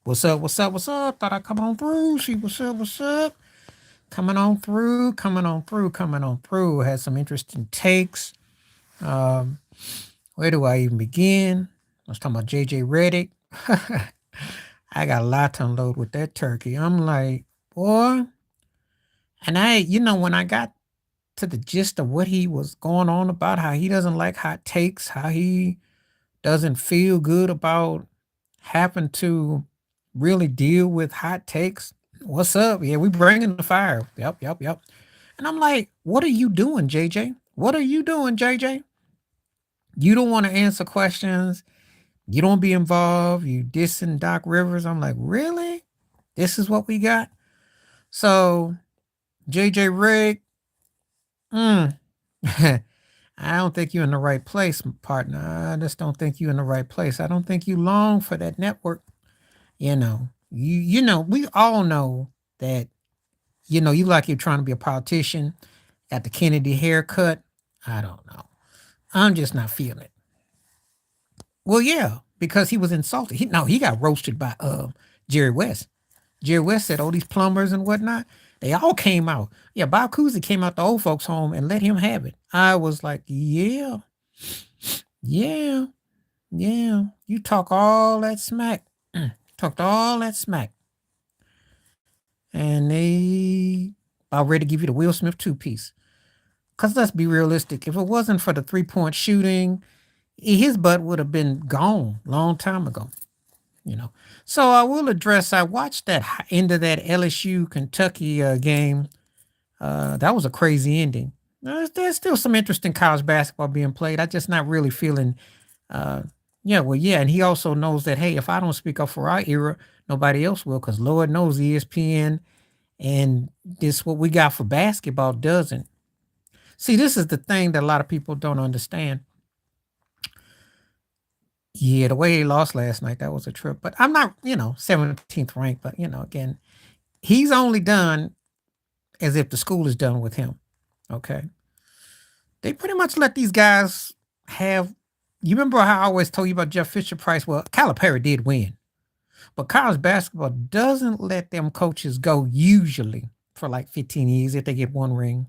What's up? What's up? What's up? Thought I'd come on through. See what's up? What's up? Coming on through. Coming on through. Coming on through. Had some interesting takes. Um, where do I even begin? I was talking about JJ Reddick. I got a lot to unload with that turkey. I'm like, boy. And when I got to the gist of what he was going on about, how he doesn't like hot takes, how he doesn't feel good about having to really deal with hot takes. What's up? Yeah, we bringing the fire. Yep, yep, yep. And I'm like, what are you doing, JJ? What are you doing, JJ? You don't want to answer questions. You don't be involved. You dissing Doc Rivers. I'm like, really? This is what we got? So, JJ Rig, mm, I don't think you're in the right place, partner. I just don't think you're in the right place. I don't think you long for that network. We all know that, you like you're trying to be a politician, got the Kennedy haircut. I don't know. I'm just not feeling it. Well, yeah, because he was insulted. He got roasted by Jerry West. Jerry West said, "Oh, these plumbers and whatnot, they all came out." Yeah, Bob Cousy came out the old folks' home and let him have it. I was like, yeah, yeah, yeah. You talk all that smack, talked all that smack, and they about ready to give you the Will Smith two piece. Cause let's be realistic. If it wasn't for the 3-point shooting, his butt would have been gone long time ago. You know. So I will address. I watched that end of that LSU Kentucky game. That was a crazy ending. There's still some interesting college basketball being played. I just not really feeling. Yeah, well, yeah, and he also knows that hey, if I don't speak up for our era, nobody else will, because Lord knows ESPN and this what we got for basketball doesn't. See, this is the thing that a lot of people don't understand. Yeah, the way he lost last night, that was a trip. But I'm not, 17th ranked, but again, he's only done as if the school is done with him. Okay. They pretty much let these guys have. You remember how I always told you about Jeff Fisher Price? Well, Calipari did win, but college basketball doesn't let them coaches go usually for like 15 years if they get one ring.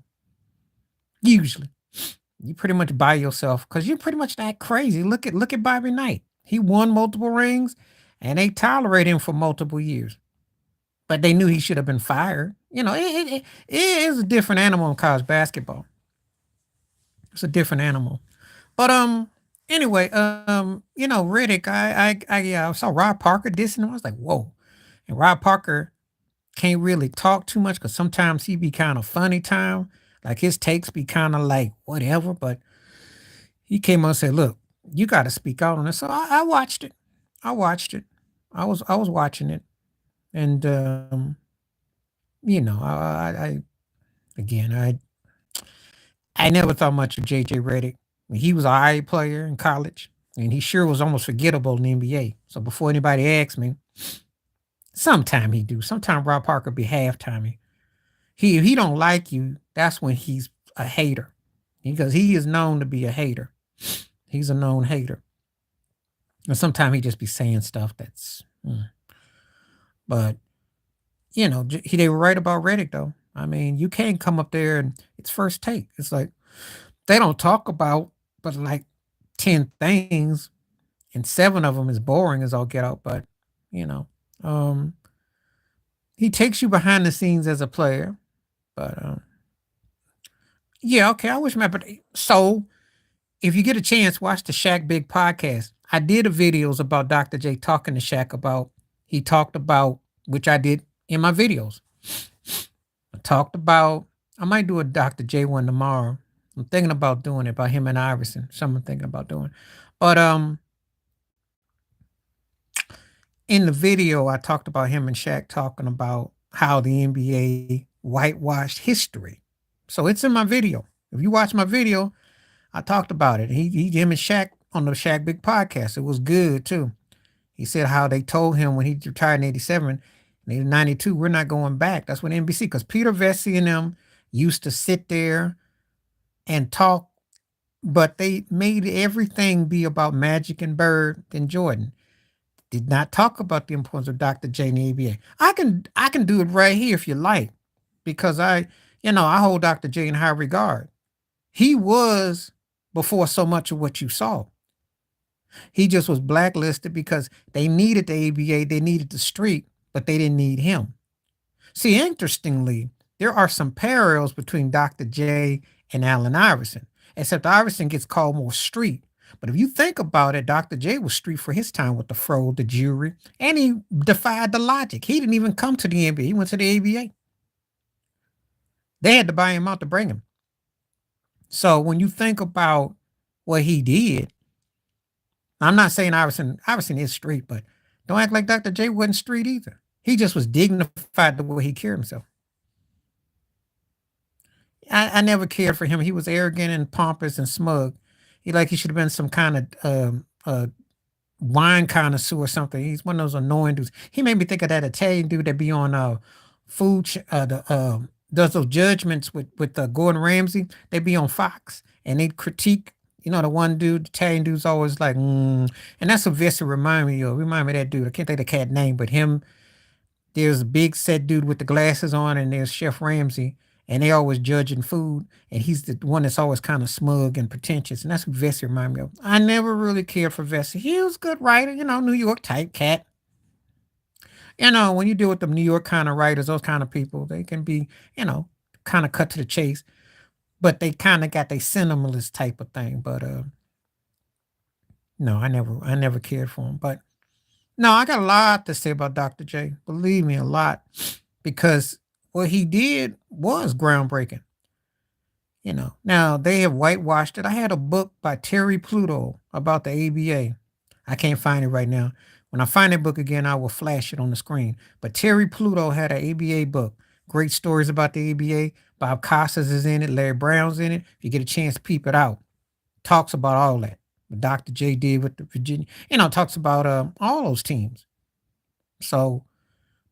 Usually, you pretty much by yourself because you're pretty much that crazy. Look at Bobby Knight. He won multiple rings, and they tolerated him for multiple years. But they knew he should have been fired. It is a different animal in college basketball. It's a different animal. But anyway, Riddick, I saw Rob Parker dissing him. I was like, whoa. And Rob Parker can't really talk too much because sometimes he be kind of funny time. Like his takes be kind of like whatever. But he came on and said, look, you got to speak out on this. So I watched it. I watched it. I was watching it. And I again, I never thought much of JJ Redick. He was an IA player in college, and he sure was almost forgettable in the NBA. So before anybody asks me, sometime he do. Sometime Rob Parker be halftimey. If he don't like you, that's when he's a hater. Because he is known to be a hater. He's a known hater. And sometimes he just be saying stuff that's but they were right about Reddick though. I mean, you can't come up there and it's first take. It's like they don't talk about but like 10 things and 7 of them is boring as all get out. But, you know, um, he takes you behind the scenes as a player. But yeah, okay, I wish my but so if you get a chance, watch the Shaq Big podcast. I did a videos about Dr. J talking to Shaq about he talked about which I did in my videos. I talked about I might do a Dr. J one tomorrow. I'm thinking about doing it about him and Iverson. Something I'm thinking about doing. But in the video I talked about him and Shaq talking about how the NBA whitewashed history. So it's in my video. If you watch my video, I talked about it. Him and Shaq on the Shaq Big podcast. It was good too. He said how they told him when he retired in 87, in 92, we're not going back. That's when NBC, because Peter Vesey and them used to sit there and talk, but they made everything be about Magic and Bird and Jordan. Did not talk about the importance of Dr. J and the ABA. I can do it right here if you like, because I hold Dr. J in high regard. He was before so much of what you saw. He just was blacklisted because they needed the ABA, they needed the street, but they didn't need him. See, interestingly, there are some parallels between Dr. J and Allen Iverson, except Iverson gets called more street. But if you think about it, Dr. J was street for his time with the fro, the jewelry, and he defied the logic. He didn't even come to the NBA. He went to the ABA. They had to buy him out to bring him. So when you think about what he did, I'm not saying Iverson is street, but don't act like Dr. J wasn't street either. He just was dignified the way he carried himself. I never cared for him. He was arrogant and pompous and smug. He should have been some kind of wine connoisseur or something. He's one of those annoying dudes. He made me think of that Italian dude that be on food does those judgments with Gordon Ramsay. They be on Fox and they critique. The one dude, the Italian dude's always like, and that's what Visser remind me of. Remind me of that dude. I can't think of the cat name, but him. There's a big set dude with the glasses on, and there's Chef Ramsay, and they always judging food, and he's the one that's always kind of smug and pretentious, and that's what Vesey remind me of. I never really cared for Vesey. He was a good writer, New York type cat. When you deal with them New York kind of writers, those kind of people, they can be, kind of cut to the chase, but they kind of got their sentimentalist type of thing. But no, I never cared for him. But no, I got a lot to say about Dr. J. Believe me, a lot, because what he did was groundbreaking. Now they have whitewashed it. I had a book by Terry Pluto about the ABA. I can't find it right now. When I find that book again, I will flash it on the screen. But Terry Pluto had an ABA book. Great stories about the ABA. Bob Costas is in it. Larry Brown's in it. If you get a chance, peep it out. Talks about all that. What Dr. J did with the Virginia. Talks about all those teams. So,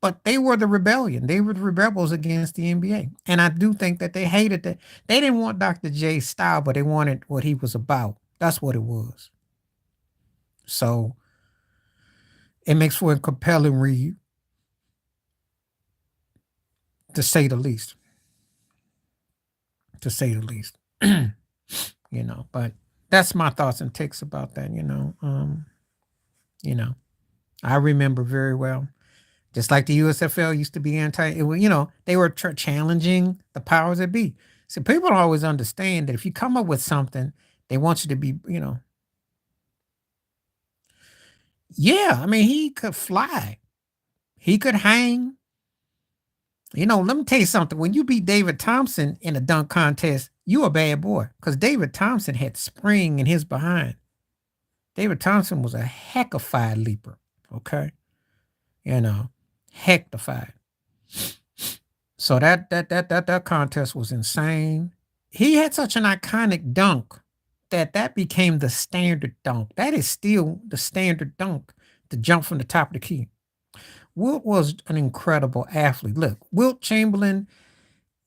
but they were the rebellion. They were the rebels against the NBA. And I do think that they hated that. They didn't want Dr. J's style, but they wanted what he was about. That's what it was. So it makes for a compelling read, to say the least. To say the least. But that's my thoughts and takes about that, you know. I remember very well. Just like the USFL used to be they were challenging the powers that be. So people don't always understand that if you come up with something, they want you to be, yeah, I mean, he could fly. He could hang. Let me tell you something. When you beat David Thompson in a dunk contest, you a bad boy. Because David Thompson had spring in his behind. David Thompson was a heckified leaper. Okay. Heckified. So that contest was insane. He had such an iconic dunk that became the standard dunk. That is still the standard dunk, to jump from the top of the key. Wilt was an incredible athlete. Look, Wilt Chamberlain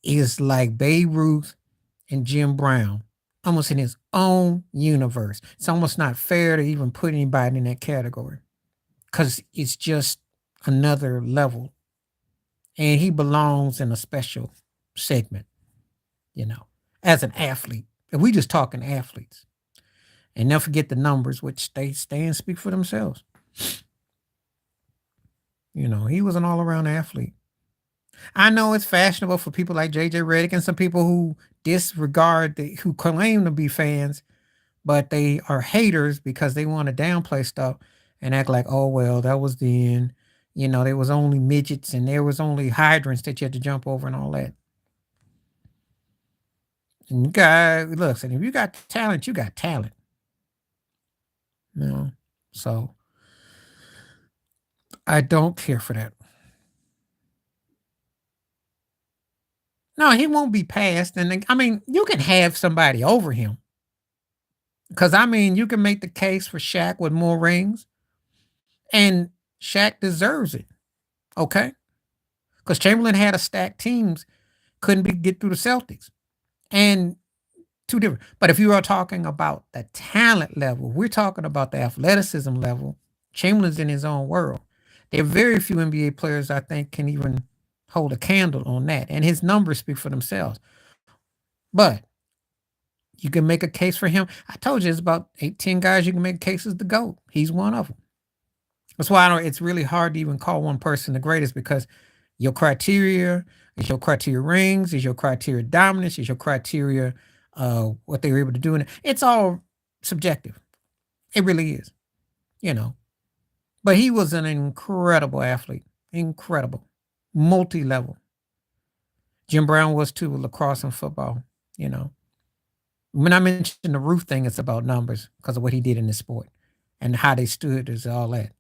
is like Babe Ruth and Jim Brown, almost in his own universe. It's almost not fair to even put anybody in that category, because it's just another level. And he belongs in a special segment, as an athlete. And we just talking athletes. And never forget the numbers, which they stay and speak for themselves. He was an all-around athlete. I know it's fashionable for people like JJ Redick and some people who who claim to be fans, but they are haters because they want to downplay stuff and act like, oh, well, that was the end. There was only midgets and there was only hydrants that you had to jump over and all that. And look, and if you got talent, you got talent. So I don't care for that. No, he won't be passed. And I mean, you can have somebody over him. Because I mean, you can make the case for Shaq with more rings, and Shaq deserves it. Okay? Because Chamberlain had a stacked teams, couldn't get through the Celtics. And two different. But if you are talking about the talent level, we're talking about the athleticism level, Chamberlain's in his own world. There are very few NBA players I think can even hold a candle on that, and his numbers speak for themselves. But you can make a case for him. I told you it's about 18 guys you can make cases to go. He's one of them. That's why it's really hard to even call one person the greatest because your criteria is your criteria rings, is your criteria dominance, is your criteria what they were able to do. It's all subjective. It really is, you know. But he was an incredible athlete, incredible, multi-level. Jim Brown was too with lacrosse and football, you know. When I mention the roof thing, it's about numbers because of what he did in the sport and how they stood is all that,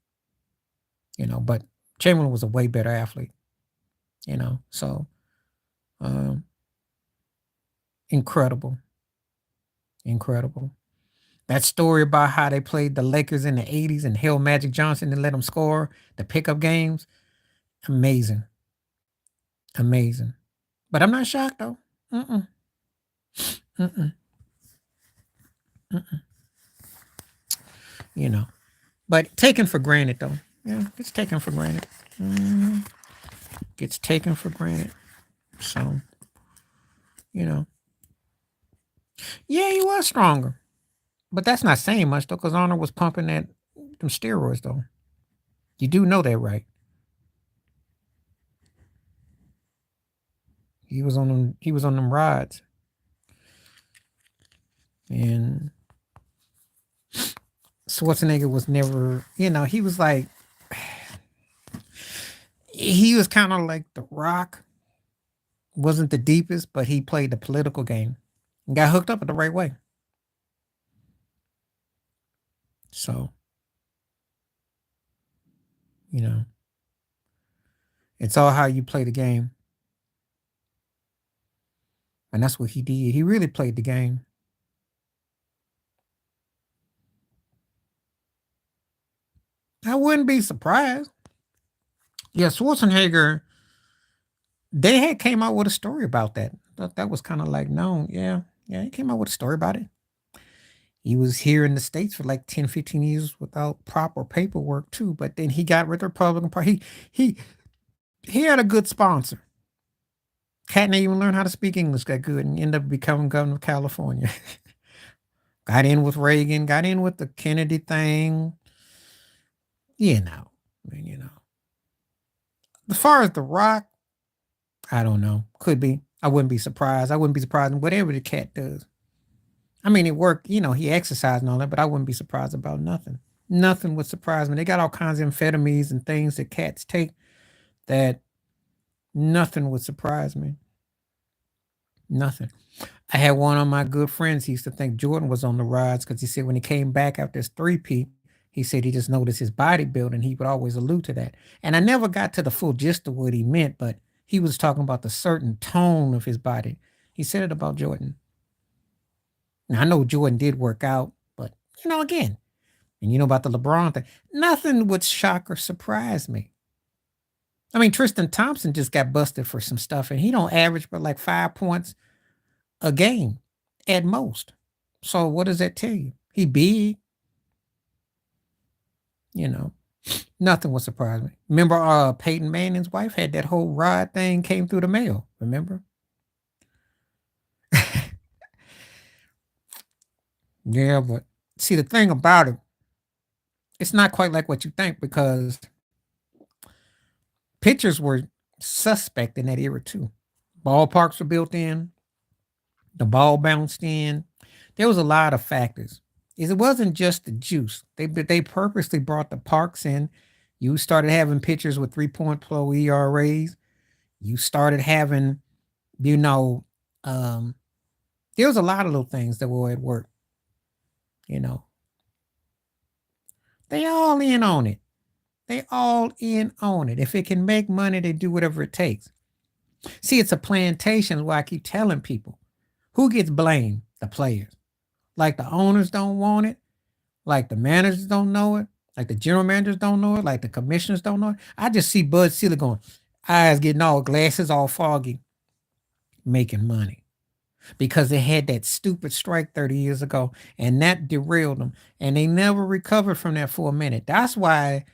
you know. But Chamberlain was a way better athlete, you know. So um, incredible, incredible. That story about how they played the Lakers in the 80s and held Magic Johnson and let him score the pickup games, amazing, amazing. But I'm not shocked though. Mm-mm, mm-mm, mm-mm. You know, but taken for granted though. Yeah, it's taken for granted. Mhm. Gets taken for granted. So, you know, yeah, he was stronger, but that's not saying much though, because Arnold was pumping them steroids though. You do know that, right? He was on them. He was on them rides, and Schwarzenegger was never. You know, he was like he was kind of like The Rock. Wasn't the deepest, but he played the political game and got hooked up in the right way. So, you know, it's all how you play the game. And that's what he did. He really played the game. I wouldn't be surprised. Yeah, Schwarzenegger, they had came out with a story about that. That was kind of like known. Yeah. Yeah, he came out with a story about it. He was here in the States for like 10, 15 years without proper paperwork too. But then he got with the Republican Party. He had a good sponsor. Cat didn't even learn how to speak English that good and ended up becoming governor of California. Got in with Reagan, got in with the Kennedy thing. You know, you know. As far as The Rock, I don't know. Could be. I wouldn't be surprised. I wouldn't be surprised in whatever the cat does. I mean, it worked. You know, he exercised and all that, but I wouldn't be surprised about nothing. Nothing would surprise me. They got all kinds of amphetamines and things that cats take that nothing would surprise me. Nothing. I had one of my good friends. He used to think Jordan was on the rise because he said when he came back after his three-peat, he said he just noticed his bodybuilding. He would always allude to that. And I never got to the full gist of what he meant, but he was talking about the certain tone of his body. He said it about Jordan. Now, I know Jordan did work out, but, you know, again, and you know about the LeBron thing, nothing would shock or surprise me. I mean, Tristan Thompson just got busted for some stuff, and he don't average but like 5 points a game at most. So what does that tell you? He big, you know. Nothing would surprise me. Remember, Peyton Manning's wife had that whole rod thing came through the mail. Remember? Yeah, but see the thing about it, it's not quite like what you think because pitchers were suspect in that era too. Ballparks were built in, the ball bounced in. There was a lot of factors. It wasn't just the juice. They purposely brought the parks in. You started having pitchers with 3 point flow ERAs. You started having, you know, um, there was a lot of little things that were at work. You know, they all in on it. They all in on it. If it can make money, they do whatever it takes. See, it's a plantation. Is why I keep telling people who gets blamed? The players. Like the owners don't want it. Like the managers don't know it. Like the general managers don't know it. Like the commissioners don't know it. I just see Bud Selig going, eyes getting all glasses all foggy, making money. because they had that stupid strike 30 years ago and that derailed them. And they never recovered from that for a minute. That's why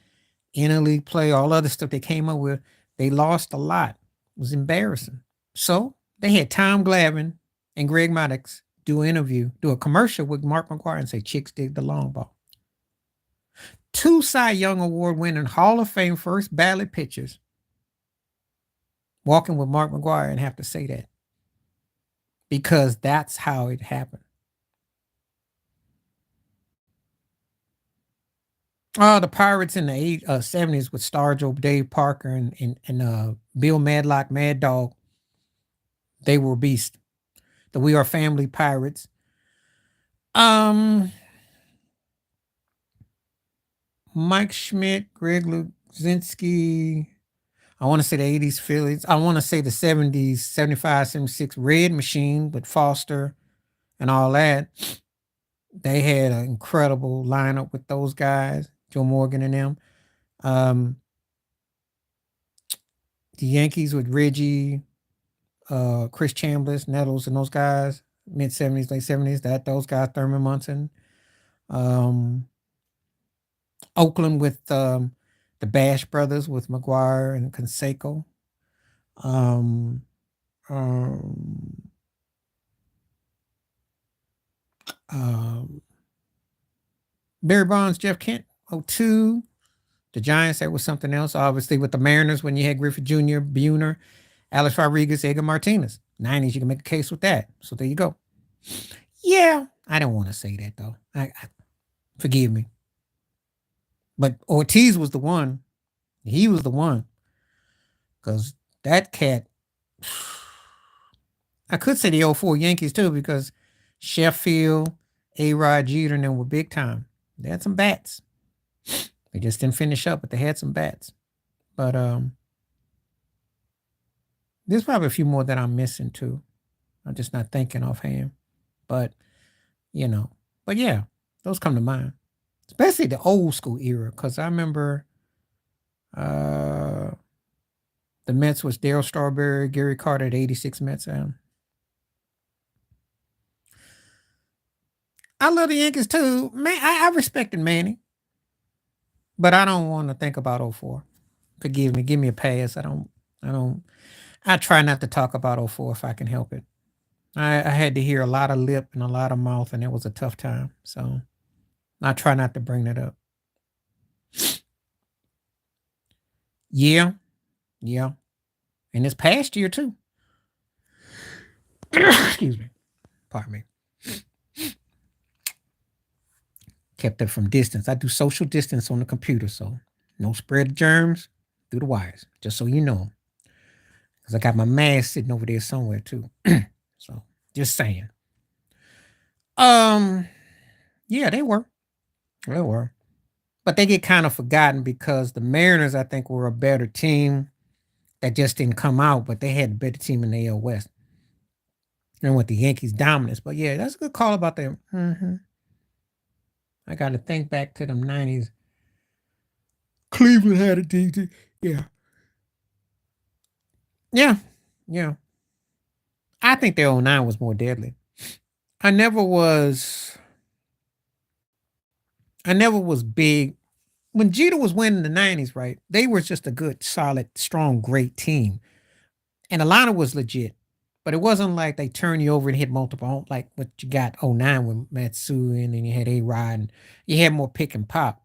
interleague play, all other stuff they came up with, they lost a lot. It was embarrassing. So they had Tom Glavine and Greg Maddox do an interview, do a commercial with Mark McGwire and say, chicks dig the long ball. 2 Cy Young Award winning Hall of Fame first ballot pitchers walking with Mark McGwire and have to say that because that's how it happened. Oh, the Pirates in the 70s with Stargell, Dave Parker, and Bill Madlock, Mad Dog. They were beasts. The We Are Family Pirates. Mike Schmidt, Greg Luzinski. I want to say the 80s Phillies. I want to say the 70s, 75, 76 Red Machine with Foster and all that. They had an incredible lineup with those guys, Joe Morgan and them. The Yankees with Reggie, Chris Chambliss, Nettles, and those guys, mid 70s, late 70s. Those guys, Thurman Munson. Oakland with the Bash Brothers with McGuire and Canseco. Barry Bonds, Jeff Kent, 02. The Giants, that was something else. Obviously, with the Mariners, when you had Griffith Jr., Buhner, Alex Rodriguez, Edgar Martinez. 90s, you can make a case with that. So there you go. Yeah, I don't want to say that, though. Forgive me. But Ortiz was the one. He was the one. Because that cat, I could say the 04 Yankees, too, because Sheffield, A-Rod, Jeter, and them were big time. They had some bats. They just didn't finish up, but they had some bats. But there's probably a few more that I'm missing too. I'm just not thinking offhand. But but yeah, those come to mind. Especially the old school era, because I remember the Mets was Darryl Strawberry, Gary Carter at 86 Mets. I love the Yankees too. Man, I respected Manny. But I don't want to think about 04. Forgive me. Give me a pass. I try not to talk about 04 if I can help it. I had to hear a lot of lip and a lot of mouth, and it was a tough time. So I try not to bring that up. Yeah. Yeah. And this past year, too. Excuse me. Pardon me. Kept it from distance. I do social distance on the computer, so no spread of germs through the wires, just so you know. Because I got my mask sitting over there somewhere, too. So, just saying. Yeah, they were. They were. But they get kind of forgotten because the Mariners, I think, were a better team that just didn't come out, but they had a better team in the AL West. And with the Yankees' dominance. But yeah, that's a good call about them. I got to think back to them 90s. Cleveland had a team. Yeah. Yeah. Yeah. I think the 09 was more deadly. I never was big. When Jeter was winning the 90s, right? They were just a good, solid, strong, great team. And Atlanta was legit. But it wasn't like they turn you over and hit multiple, like what you got 09 with Matsui, and then you had A-Rod, and you had more pick and pop.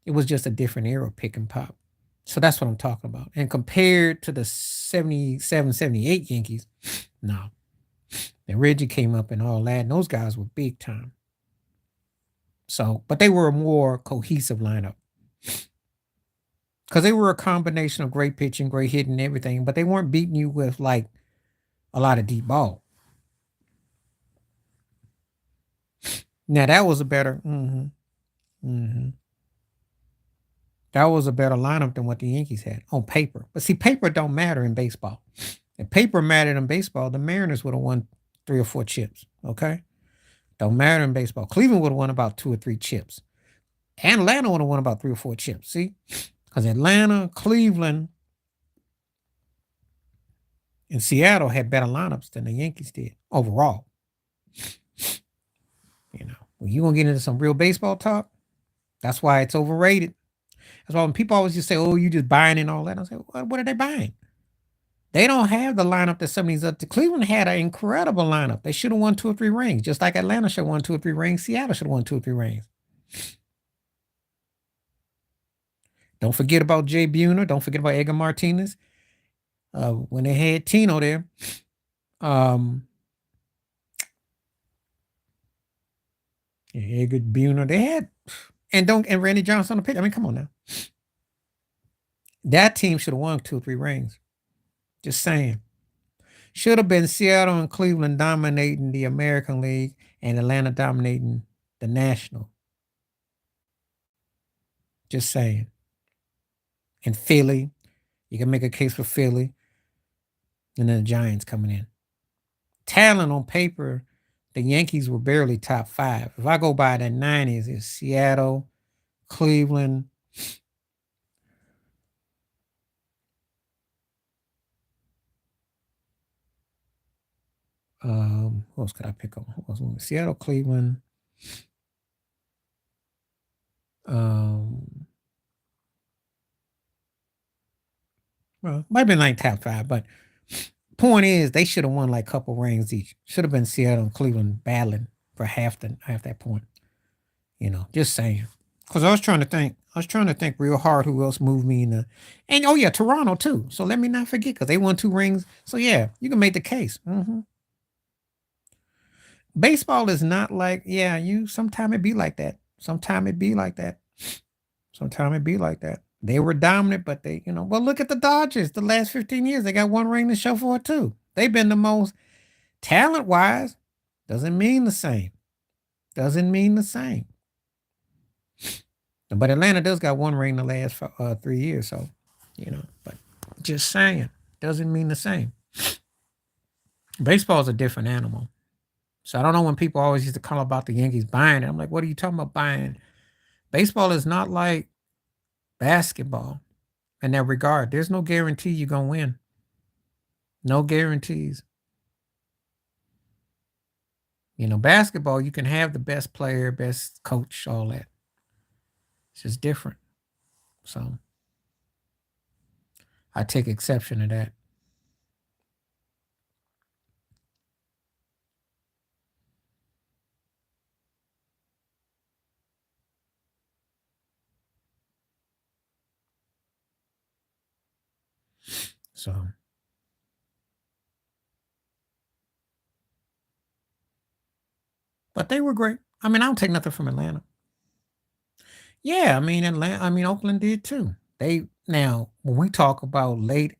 It was just a different era, pick and pop. So that's what I'm talking about. And compared to the 77, 78 Yankees, no. And Reggie came up and all that, and those guys were big time. So, but they were a more cohesive lineup. Because they were a combination of great pitching, great hitting, and everything, but they weren't beating you with like a lot of deep ball. Now that was a better, that was a better lineup than what the Yankees had on paper. But see, paper don't matter in baseball. If paper mattered in baseball, the Mariners would have won 3 or 4 chips. Okay, don't matter in baseball. Cleveland would have won about 2 or 3 chips, and Atlanta would have won about 3 or 4 chips. See, because Atlanta, Cleveland, And Seattle had better lineups than the Yankees did overall. When you gonna get into some real baseball talk, that's why it's overrated. That's why when people always just say, "Oh, you just buying and all that," I say, "What are they buying? They don't have the lineup that some of these other. Cleveland had an incredible lineup. They should have won 2 or 3 rings, just like Atlanta should have won 2 or 3 rings. Seattle should have won 2 or 3 rings. Don't forget about Jay Buhner. Don't forget about Edgar Martinez. When they had Tino there, um, Edgar Buhner, they had and Randy Johnson on the pitch. I mean, come on now. That team should have won 2 or 3 rings. Just saying. Should have been Seattle and Cleveland dominating the American League and Atlanta dominating the National. Just saying. And Philly, you can make a case for Philly. And then the Giants coming in. Talent on paper, the Yankees were barely top 5. If I go by the 90s, it's Seattle, Cleveland. Who else could I pick on? Who else? Seattle, Cleveland. Well, might have been like top 5, but point is they should have won like a couple rings each. Should have been Seattle and Cleveland battling for half that point. Just saying. Because I was trying to think real hard who else moved me in and oh yeah, Toronto too. So let me not forget because they won 2 rings. So yeah, you can make the case. Baseball is not like, sometime it be like that. Sometime it be like that. They were dominant, but well, look at the Dodgers. The last 15 years, they got 1 ring to show for it too. They've been the most talent-wise. Doesn't mean the same. But Atlanta does got 1 ring the last 3 years, so but just saying, doesn't mean the same. Baseball is a different animal. So I don't know when people always used to call about the Yankees buying it. I'm like, what are you talking about buying? Baseball is not like basketball in that regard. There's no guarantee you're going to win. No guarantees. Basketball, you can have the best player, best coach, all that. It's just different. So I take exception to that. So, but they were great. I mean, I don't take nothing from Atlanta. Yeah, I mean Oakland did too. Now when we talk about late,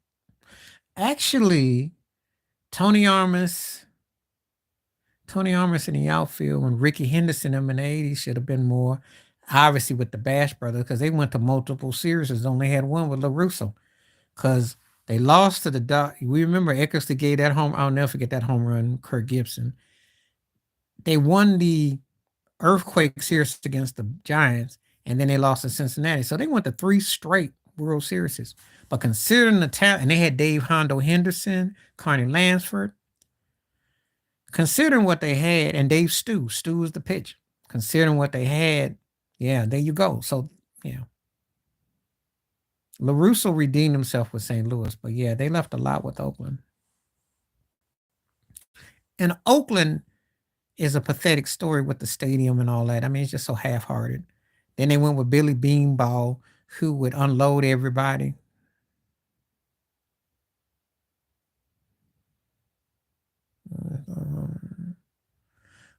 actually, Tony Armas, in the outfield when Ricky Henderson in the 80s should have been more. Obviously with the Bash brothers because they went to multiple series, only had one with LaRusso because they lost to the Dodgers. We remember Eckersley gave that home. I'll never forget that home run. Kirk Gibson. They won the Earthquake series against the Giants, and then they lost to Cincinnati. So they went to 3 straight World Series. But considering the talent, and they had Dave Hondo Henderson, Carney Lansford, considering what they had, and Dave Stu was the pitch. Considering what they had, yeah, there you go. So, yeah. LaRusso redeemed himself with St. Louis, but yeah, they left a lot with Oakland. And Oakland is a pathetic story with the stadium and all that. I mean, it's just so half-hearted. Then they went with Billy Beanball, who would unload everybody.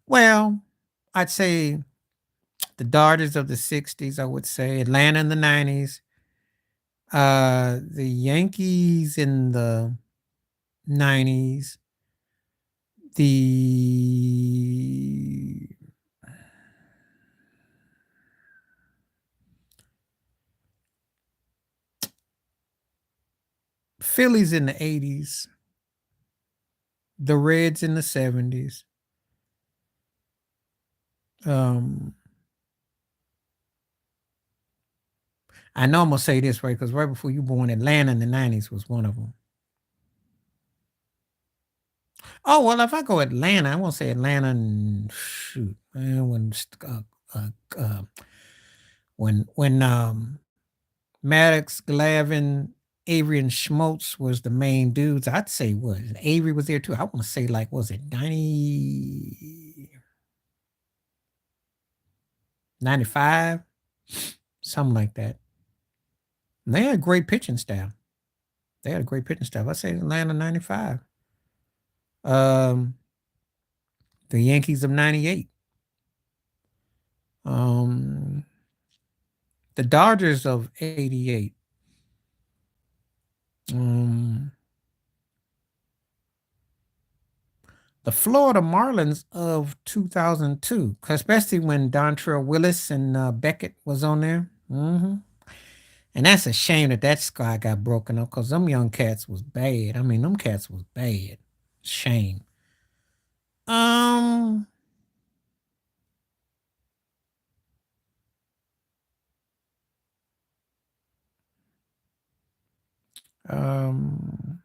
Well, I'd say the Dodgers of the 60s, I would say. Atlanta in the 90s. The Yankees in the 90s. The Phillies in the 80s. The Reds in the 70s. I know I'm gonna say this right because right before you born, Atlanta in the 90s was one of them. Oh, well, if I go Atlanta, I won't say Atlanta and shoot, man, uh, uh, when Maddox, Glavin, Avery, and Schmaltz was the main dudes, I'd say what Avery was there too. I want to say like was it 95, something like that. And they had a great pitching staff. They had a great pitching staff. I say Atlanta 95. Um, the Yankees of 98. Um, the Dodgers of 88. Um, the Florida Marlins of 2002, especially when Dontrell Willis and Beckett was on there. And that's a shame that that squad got broken up because them young cats was bad. I mean, them cats was bad. Shame. Um, um,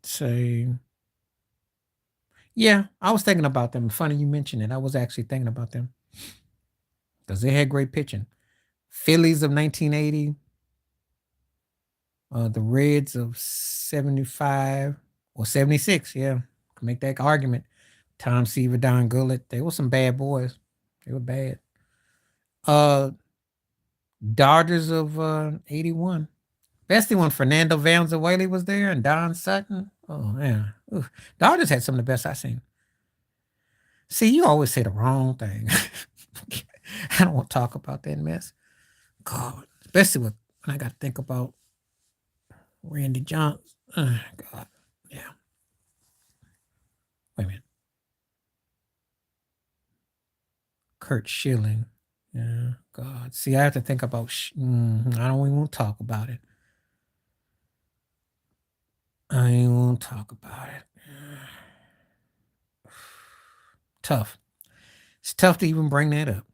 say, yeah, I was thinking about them. Funny you mentioned it. I was actually thinking about them because they had great pitching. Phillies of 1980, the Reds of 75 or 76. Yeah, can make that argument. Tom Seaver, Don Gullett, they were some bad boys. They were bad. Uh, Dodgers of 81. Especially when Fernando Valenzuela was there and Don Sutton. Oh, man. Oof. Dodgers had some of the best I've seen. See, you always say the wrong thing. I don't want to talk about that mess. God, especially when I got to think about Randy Johnson. Oh, God, yeah. Wait a minute. Kurt Schilling. Yeah, God. See, I have to think about. I don't even want to talk about it. I ain't want to talk about it. Tough. It's tough to even bring that up.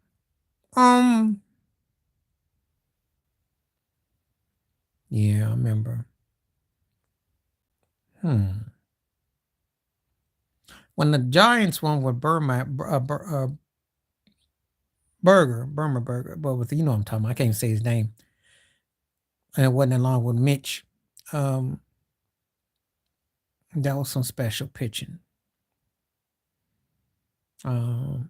Um. Yeah, I remember. Hmm. When the Giants won with Burmer Burger, but with you know what I'm talking about. I can't say his name. And it wasn't along with Mitch. Um, that was some special pitching. Um,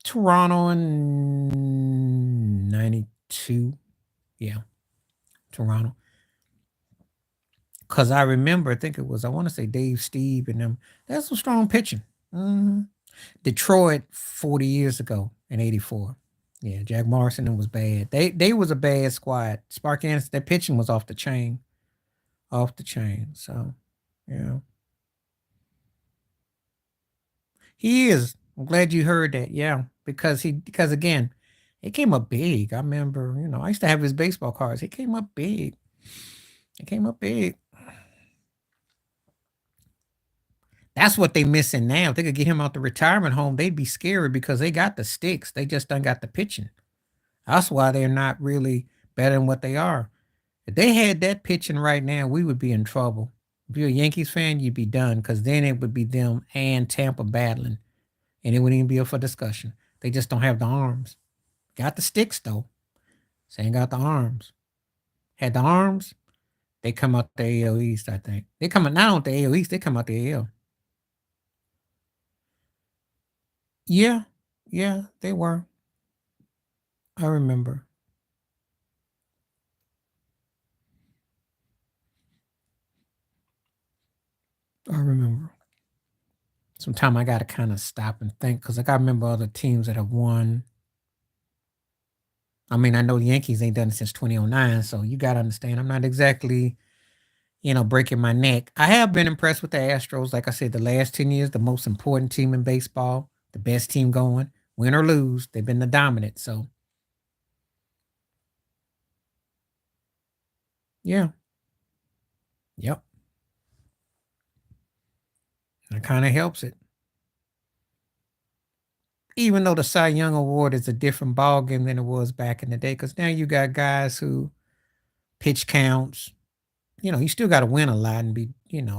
Toronto in 92. Yeah, Toronto. Because I remember, I think it was, I want to say Dave Steve and them. That's some strong pitching. Detroit 40 years ago in 84. Yeah, Jack Morrison and was bad. They was a bad squad. Spark Anderson, their pitching was off the chain. Off the chain. So, yeah. He is. I'm glad you heard that. Yeah, because again, it came up big. I remember, I used to have his baseball cards. He came up big. It came up big. That's what they missing now. If they could get him out the retirement home, they'd be scary because they got the sticks. They just done got the pitching. That's why they're not really better than what they are. If they had that pitching right now, we would be in trouble. If you're a Yankees fan, you'd be done because then it would be them and Tampa battling, and it wouldn't even be up for discussion. They just don't have the arms. Got the sticks though. They ain't got the arms. Had the arms, they come out the AL East. I think they come out not on the AL East. They come out the AL. Yeah, yeah, they were. I remember. I remember. Sometime I got to kind of stop and think because like I remember other teams that have won. I mean, I know the Yankees ain't done it since 2009, so you got to understand. I'm not exactly, breaking my neck. I have been impressed with the Astros. Like I said, the last 10 years, the most important team in baseball, the best team going, win or lose, they've been the dominant. So, yeah, yep, that kind of helps it. Even though the Cy Young Award is a different ball game than it was back in the day, because now you got guys who pitch counts. You still got to win a lot and be,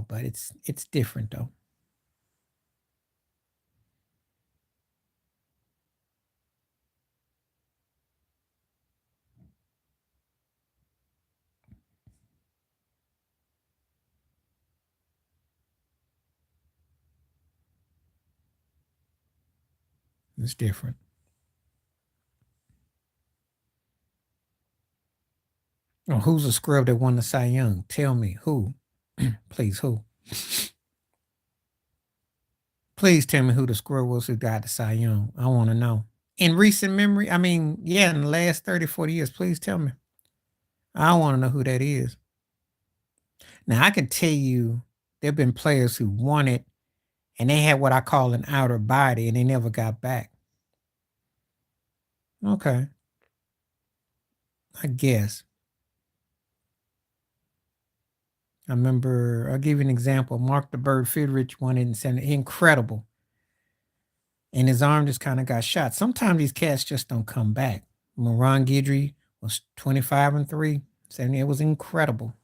but it's different though. It's different. Oh, who's a scrub that won the Cy Young? Tell me who. Please, who? Please tell me who the scrub was who got the Cy Young. I want to know. In recent memory, I mean, yeah, in the last 30, 40 years, please tell me. I want to know who that is. Now, I can tell you there have been players who won it and they had what I call an outer body and they never got back. Okay. I guess. I remember, I'll give you an example. Mark the Bird Fidrich won it in center. Incredible. And his arm just kind of got shot. Sometimes these cats just don't come back. Ron Guidry was 25-3. 70. It was incredible.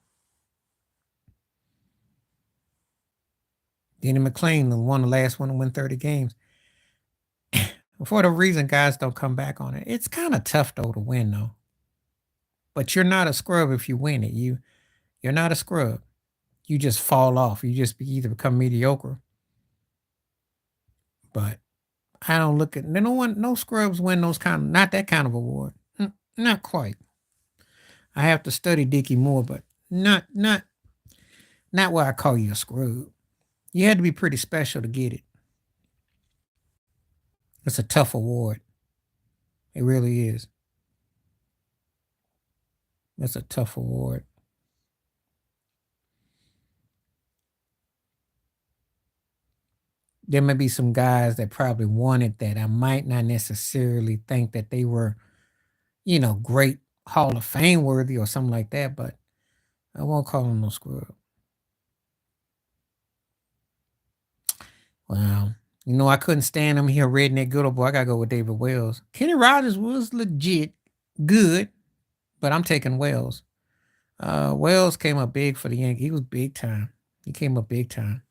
Denny McClain won the last one to win 30 games. For the reason guys don't come back on it. It's kind of tough though to win though. But you're not a scrub if you win it. You're not a scrub. You just fall off. You just either become mediocre. But I don't look at no scrubs win those not that kind of award. Not quite. I have to study Dickie more, but not where I call you a scrub. You had to be pretty special to get it. It's a tough award. It really is. It's a tough award. There may be some guys that probably wanted that. I might not necessarily think that they were, great Hall of Fame worthy or something like that, but I won't call them no scrub. Wow. I couldn't stand him here, redneck good old boy. I gotta go with David Wells. Kenny Rogers was legit good, but I'm taking Wells. Wells came up big for the Yankees. He was big time. He came up big time.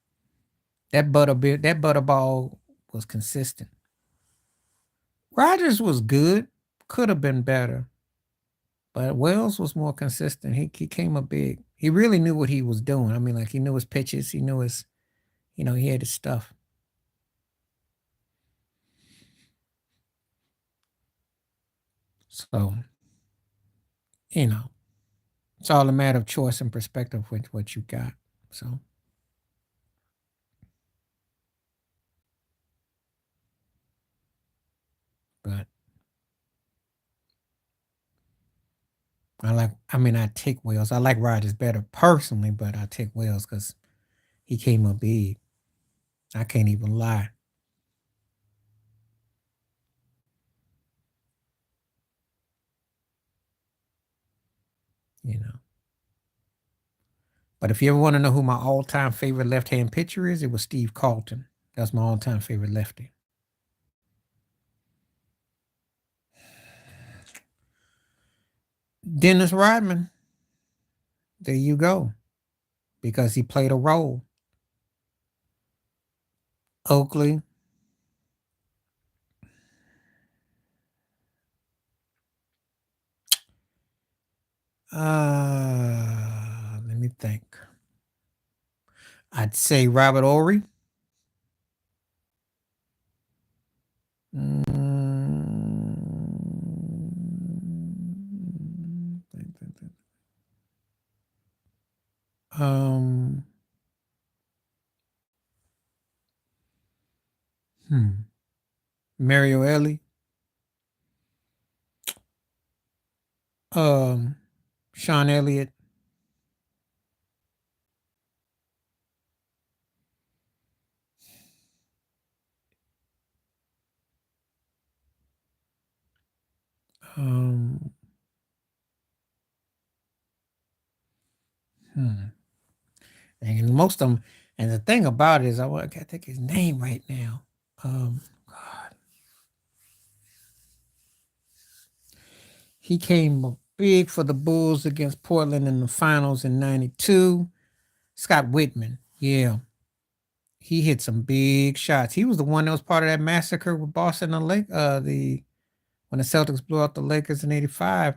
That butterball was consistent. Rogers was good, could have been better, but Wells was more consistent. He came up big. He really knew what he was doing. I mean, like he knew his pitches. He knew his, he had his stuff. So, it's all a matter of choice and perspective with what you got. So, but I take Wells. I like Rogers better personally, but I take Wells because he came up big. I can't even lie. You know. But if you ever want to know who my all-time favorite left-hand pitcher is, it was Steve Carlton. That's my all-time favorite lefty. Dennis Rodman. There you go. Because he played a role. Oakley. Let me think. I'd say Robert Ory. Mm, um, Mario Ellie. Sean Elliott. Um, And most of them, and the thing about it is, I can't think his name right now. God, he came up big for the Bulls against Portland in the finals in '92. Scott Whitman. Yeah, he hit some big shots. He was the one that was part of that massacre with Boston and the when the Celtics blew out the Lakers in '85,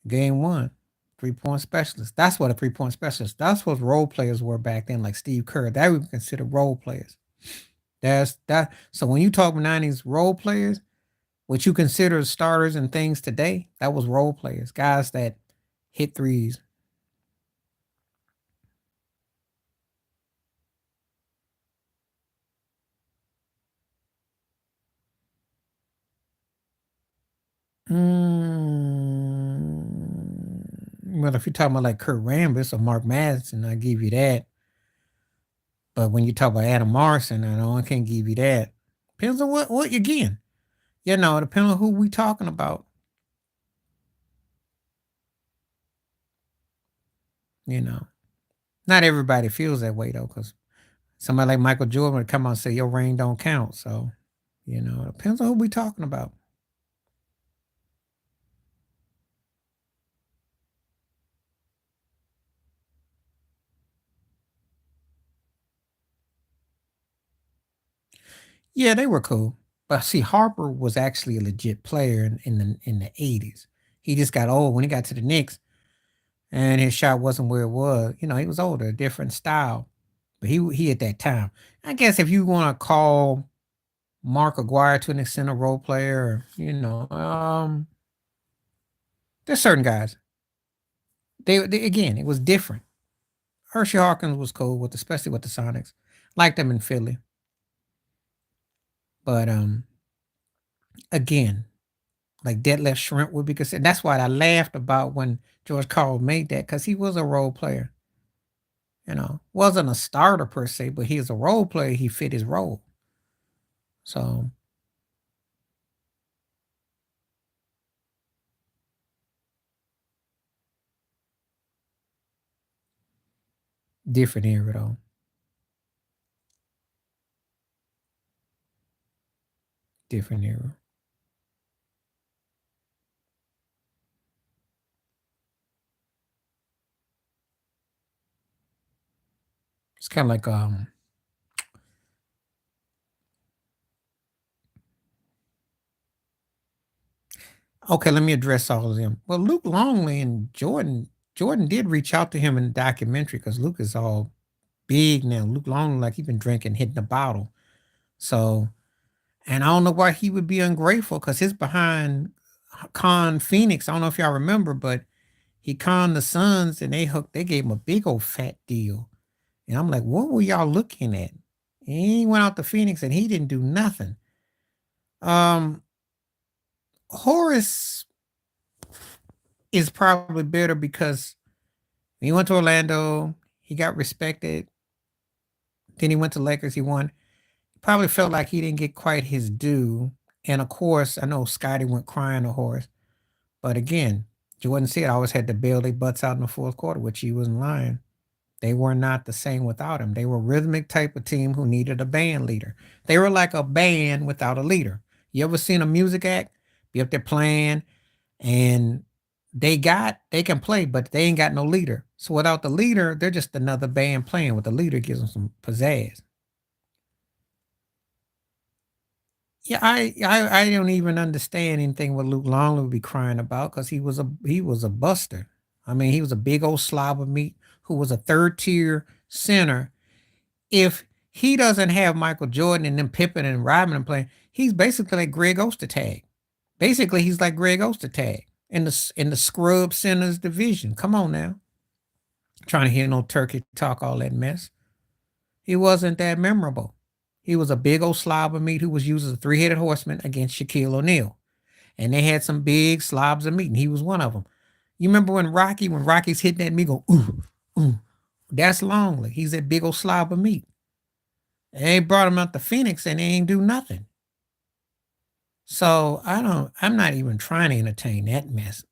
game one. 3-point specialist. That's what a 3-point specialist. That's what role players were back then, like Steve Kerr. That we consider role players. That's that. So when you talk '90s role players, what you consider starters and things today, that was role players, guys that hit threes. Well, if you're talking about like Kurt Rambis or Mark Madsen, I give you that. But when you talk about Adam Morrison, I can't give you that. Depends on what again. It depends on who we talking about. You know, not everybody feels that way though, because somebody like Michael Jordan would come out and say your ring don't count. So, it depends on who we talking about. Yeah, they were cool. But see, Harper was actually a legit player in the '80s. He just got old when he got to the Knicks, and his shot wasn't where it was. He was older, different style. But he at that time. I guess if you want to call Mark Aguirre to an extent a role player, there's certain guys. They again, it was different. Hershey Hawkins was cool with, especially with the Sonics. Liked them in Philly, but again, like Detlef Shrimp would be considered. That's why I laughed about when George Karl made that because he was a role player. Wasn't a starter per se, but he was a role player. He fit his role. So different era though. Different era. It's kind of like okay, let me address all of them. Well, Luke Longley and Jordan did reach out to him in the documentary because Luke is all big now. Luke Longley, like he been drinking, hitting the bottle. So, and I don't know why he would be ungrateful because his behind Con Phoenix. I don't know if y'all remember, but he conned the Suns and they gave him a big old fat deal. And I'm like, what were y'all looking at? He went out to Phoenix and he didn't do nothing. Um, Horace is probably better because he went to Orlando, he got respected. Then he went to Lakers, he won. Probably felt like he didn't get quite his due. And of course, I know Scotty went crying to Horace. But again, Jordan said always had to bail their butts out in the fourth quarter, which he wasn't lying. They were not the same without him. They were a rhythmic type of team who needed a band leader. They were like a band without a leader. You ever seen a music act be up there playing and they can play, but they ain't got no leader. So without the leader, they're just another band playing. With the leader gives them some pizzazz. Yeah, I don't even understand anything what Luke Longley would be crying about because he was a buster. I mean, he was a big old slob of meat who was a third tier center. If he doesn't have Michael Jordan and then Pippen and Rodman playing, he's basically like Greg Ostertag. Basically, he's like Greg Ostertag in the scrub centers division. Come on now, trying to hear no turkey talk, all that mess. He wasn't that memorable. He was a big old slob of meat who was used as a three-headed horseman against Shaquille O'Neal. And they had some big slobs of meat, and he was one of them. You remember when Rocky's hitting that meat, go, ooh, ooh. That's Longley. He's that big old slob of meat. They brought him out to Phoenix and they ain't do nothing. So I'm not even trying to entertain that mess.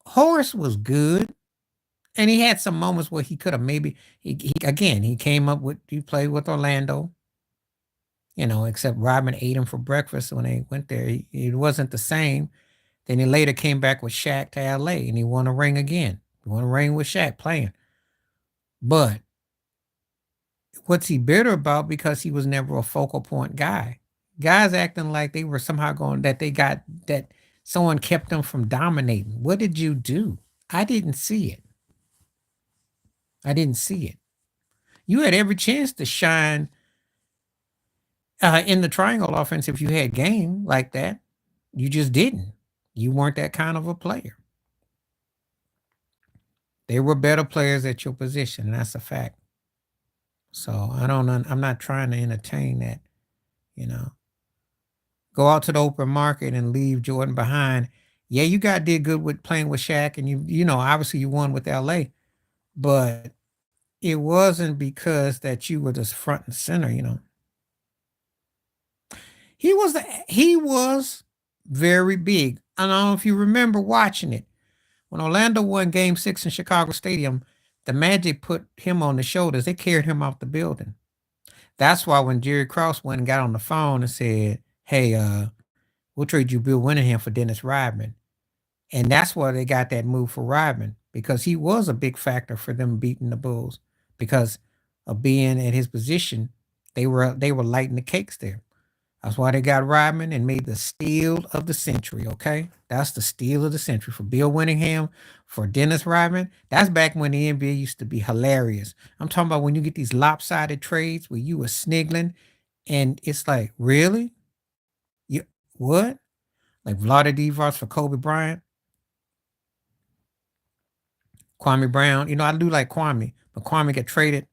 Horace was good. And he had some moments where he could have maybe he again he came up with he played with Orlando. except Rodman ate him for breakfast when they went there. It wasn't the same. Then he later came back with Shaq to LA and he won a ring again. He won a ring with Shaq playing. But what's he bitter about? Because he was never a focal point guy. Guys acting like they were somehow going that they got that someone kept them from dominating. What did you do? I didn't see it. I didn't see it. You had every chance to shine in the triangle offense if you had game like that. You just didn't. You weren't that kind of a player. They were better players at your position, and that's a fact. So I'm not trying to entertain that, you know. Go out to the open market and leave Jordan behind. Yeah, you got did good with playing with Shaq, and obviously you won with LA, but it wasn't because that you were just front and center. He was very big. I don't know if you remember watching it. When Orlando won game 6 in Chicago Stadium, the Magic put him on the shoulders. They carried him off the building. That's why when Jerry Krause went and got on the phone and said, "Hey, we'll trade you Bill Winningham for Dennis Rodman." And that's why they got that move for Rodman, because he was a big factor for them beating the Bulls because of being at his position. They were lighting the cakes there. That's why they got Rodman and made the steal of the century, okay? That's the steal of the century for Bill Winningham, for Dennis Rodman. That's back when the NBA used to be hilarious. I'm talking about when you get these lopsided trades where you were sniggling and it's like, really? You what? Like Vlade Divac for Kobe Bryant, Kwame Brown. I do like Kwame, but Kwame got traded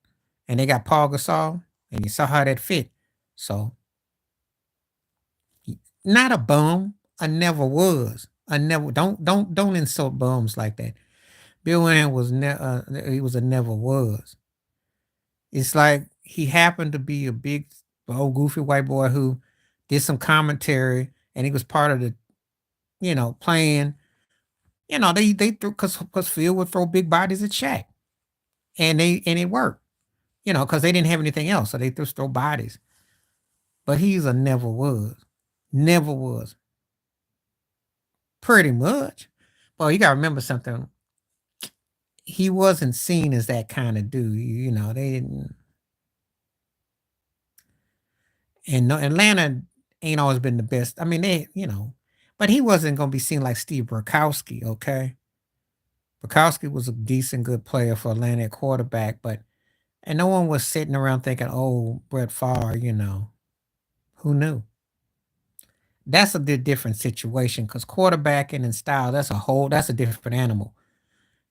and they got Paul Gasol, and you saw how that fit. So not a bum. I never was. I never don't insult bums like that. Bill Wynn was he was a never was. It's like he happened to be a big old goofy white boy who did some commentary and he was part of the playing. They threw because Phil would throw big bodies at Shaq and it worked. Because they didn't have anything else, so they just throw bodies. But he's a never was. Never was. Pretty much. Well, you gotta remember something. He wasn't seen as that kind of dude. They didn't. And no, Atlanta ain't always been the best. I mean, but he wasn't gonna be seen like Steve Burkowski. Okay, Burkowski was a decent, good player for Atlanta at quarterback, and no one was sitting around thinking, "Oh, Brett Favre." Who knew? That's a different situation because quarterbacking and style, that's a different animal.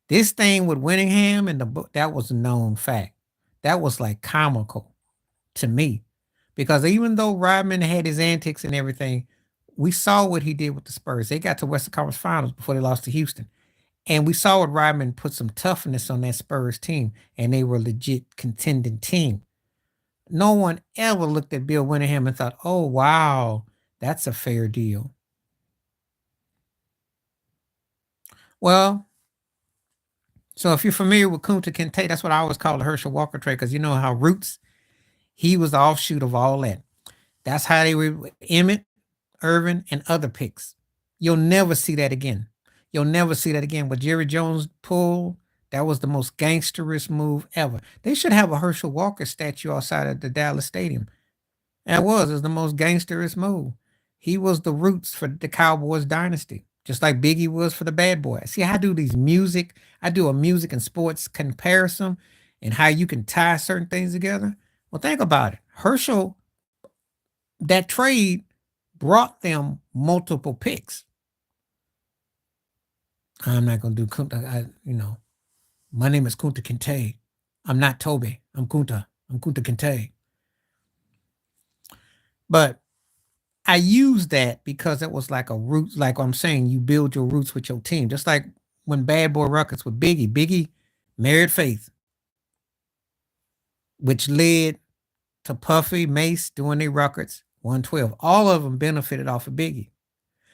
This thing with Winningham and the book, that was a known fact. That was like comical to me because even though Rodman had his antics and everything, we saw what he did with the Spurs. They got to Western Conference Finals before they lost to Houston. And we saw what Rodman put some toughness on that Spurs team, and they were a legit contending team. No one ever looked at Bill Winningham and thought, "Oh, wow, that's a fair deal." Well, so if you're familiar with Kunta Kinte, that's what I always call the Herschel Walker trade because you know how Roots, he was the offshoot of all that. That's how they were with Emmett, Irvin, and other picks. You'll never see that again. You'll never see that again. What Jerry Jones pulled, that was the most gangsterous move ever. They should have a Herschel Walker statue outside of the Dallas Stadium. That was. It was the most gangsterous move. He was the roots for the Cowboys dynasty, just like Biggie was for the Bad Boys. See, I do a music and sports comparison and how you can tie certain things together. Well, think about it. Herschel, that trade brought them multiple picks. I'm not gonna do my name is Kunta Kinte. I'm not Toby. I'm Kunta. I'm Kunta Kinte. But I use that because it was like a root, like I'm saying, you build your roots with your team. Just like when Bad Boy Records with Biggie. Biggie married Faith, which led to Puffy, Mace doing their records, 112. All of them benefited off of Biggie.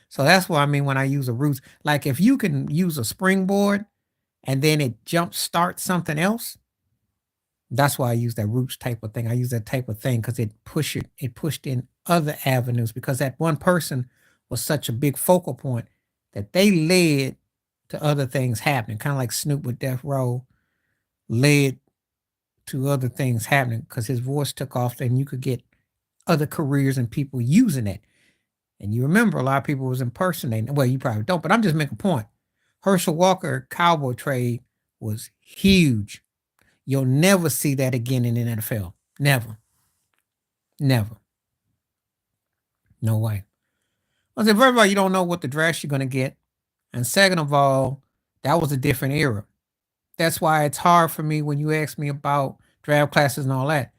So that's what I mean when I use a roots. Like if you can use a springboard and then it jump starts something else, That's why I use that roots type of thing. I use that type of thing because it pushed in other avenues because that one person was such a big focal point that they led to other things happening. Kind of like Snoop with Death Row led to other things happening because his voice took off and you could get other careers and people using it. And you remember a lot of people was impersonating. Well, you probably don't, but I'm just making a point. Herschel Walker cowboy trade was huge. You'll never see that again in the NFL. Never. Never. No way. I said, first of all, you don't know what the draft you're going to get. And second of all, that was a different era. That's why it's hard for me when you ask me about draft classes and all that.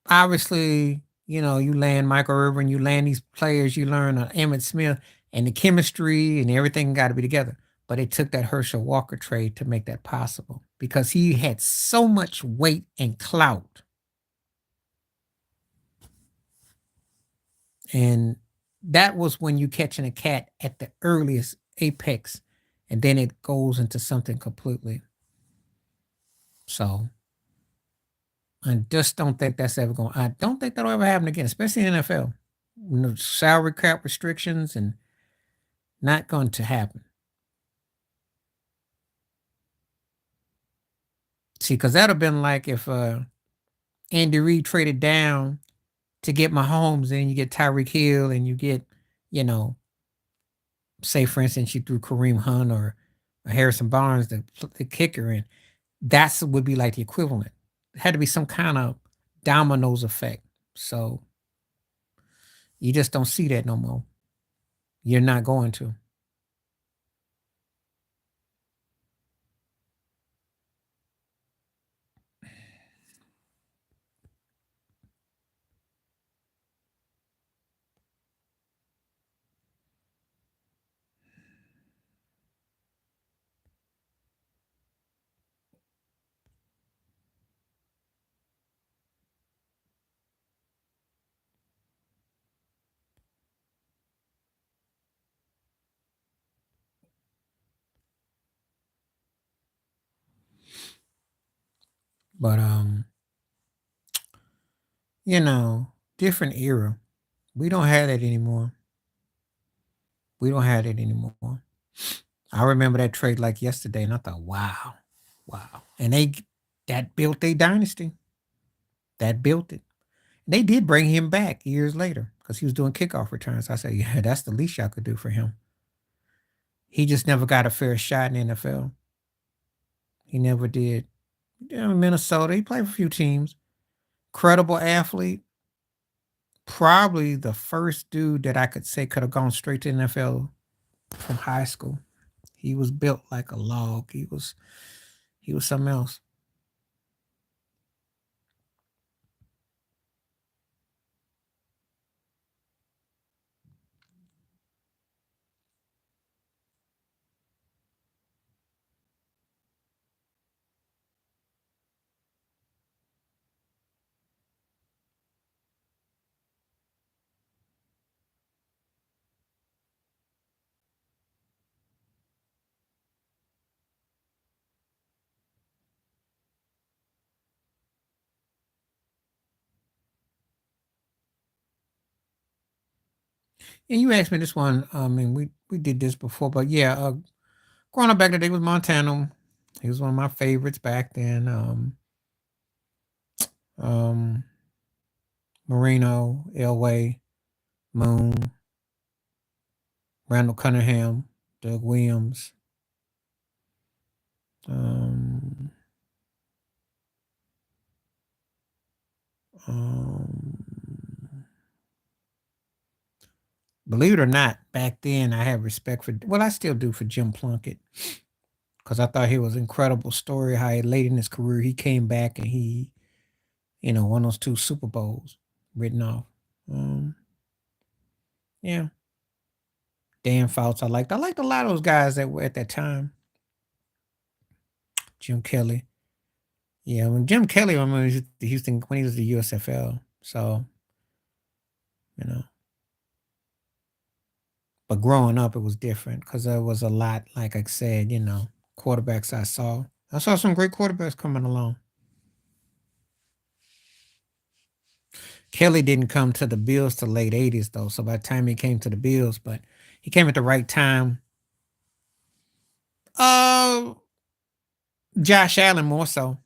Obviously, you land Michael Irvin, you land these players, you learn Emmitt Smith, and the chemistry and everything got to be together. But it took that Herschel Walker trade to make that possible because he had so much weight and clout. And that was when you catching a cat at the earliest apex, and then it goes into something completely. So I just don't think that's ever going. I don't think that'll ever happen again, especially in the NFL. Salary cap restrictions and not going to happen. See, because that'd have been like if Andy Reid traded down to get Mahomes, and you get Tyreek Hill, and you get, you know, say for instance, you threw Kareem Hunt or Harrison Barnes, the kicker in. That's would be like the equivalent. It had to be some kind of dominoes effect. So you just don't see that no more. You're not going to. But different era. We don't have that anymore. We don't have it anymore. I remember that trade like yesterday, and I thought, wow, wow. And that built a dynasty. That built it. They did bring him back years later because he was doing kickoff returns. I said, yeah, that's the least y'all could do for him. He just never got a fair shot in the NFL. He never did. Minnesota, he played for a few teams. Credible athlete. Probably the first dude that I could say could have gone straight to the NFL from high school. He was built like a log. He was something else. And you asked me this one. I mean, we did this before, but yeah, growing up back in the day was Montana. He was one of my favorites back then. Um, Marino, Elway, Moon, Randall Cunningham, Doug Williams. Um, um, Believe it or not, back then I had respect for. Well, I still do for Jim Plunkett because I thought he was an incredible story. How he late in his career he came back and he, won those two Super Bowls written off. Um, yeah, Dan Fouts I liked. I liked a lot of those guys that were at that time. Jim Kelly. Yeah, when Jim Kelly, I remember he was at the Houston when he was the USFL. So, you know, but growing up, it was different because there was a lot, like I said, quarterbacks I saw. I saw some great quarterbacks coming along. Kelly didn't come to the Bills till late 80s though. So by the time he came to the Bills, but he came at the right time. Uh Josh Allen more so.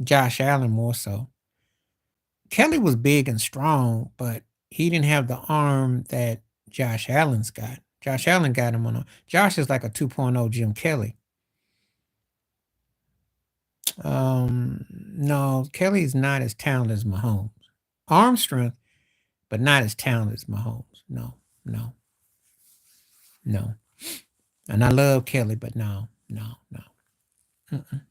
Josh Allen more so. Kelly was big and strong, but he didn't have the arm that Josh Allen's got. Josh Allen got him on a Josh is like a 2.0 Jim Kelly. No, Kelly's not as talented as Mahomes. Arm strength, but not as talented as Mahomes. No, no, no. And I love Kelly, but no, no, no. Mm-mm.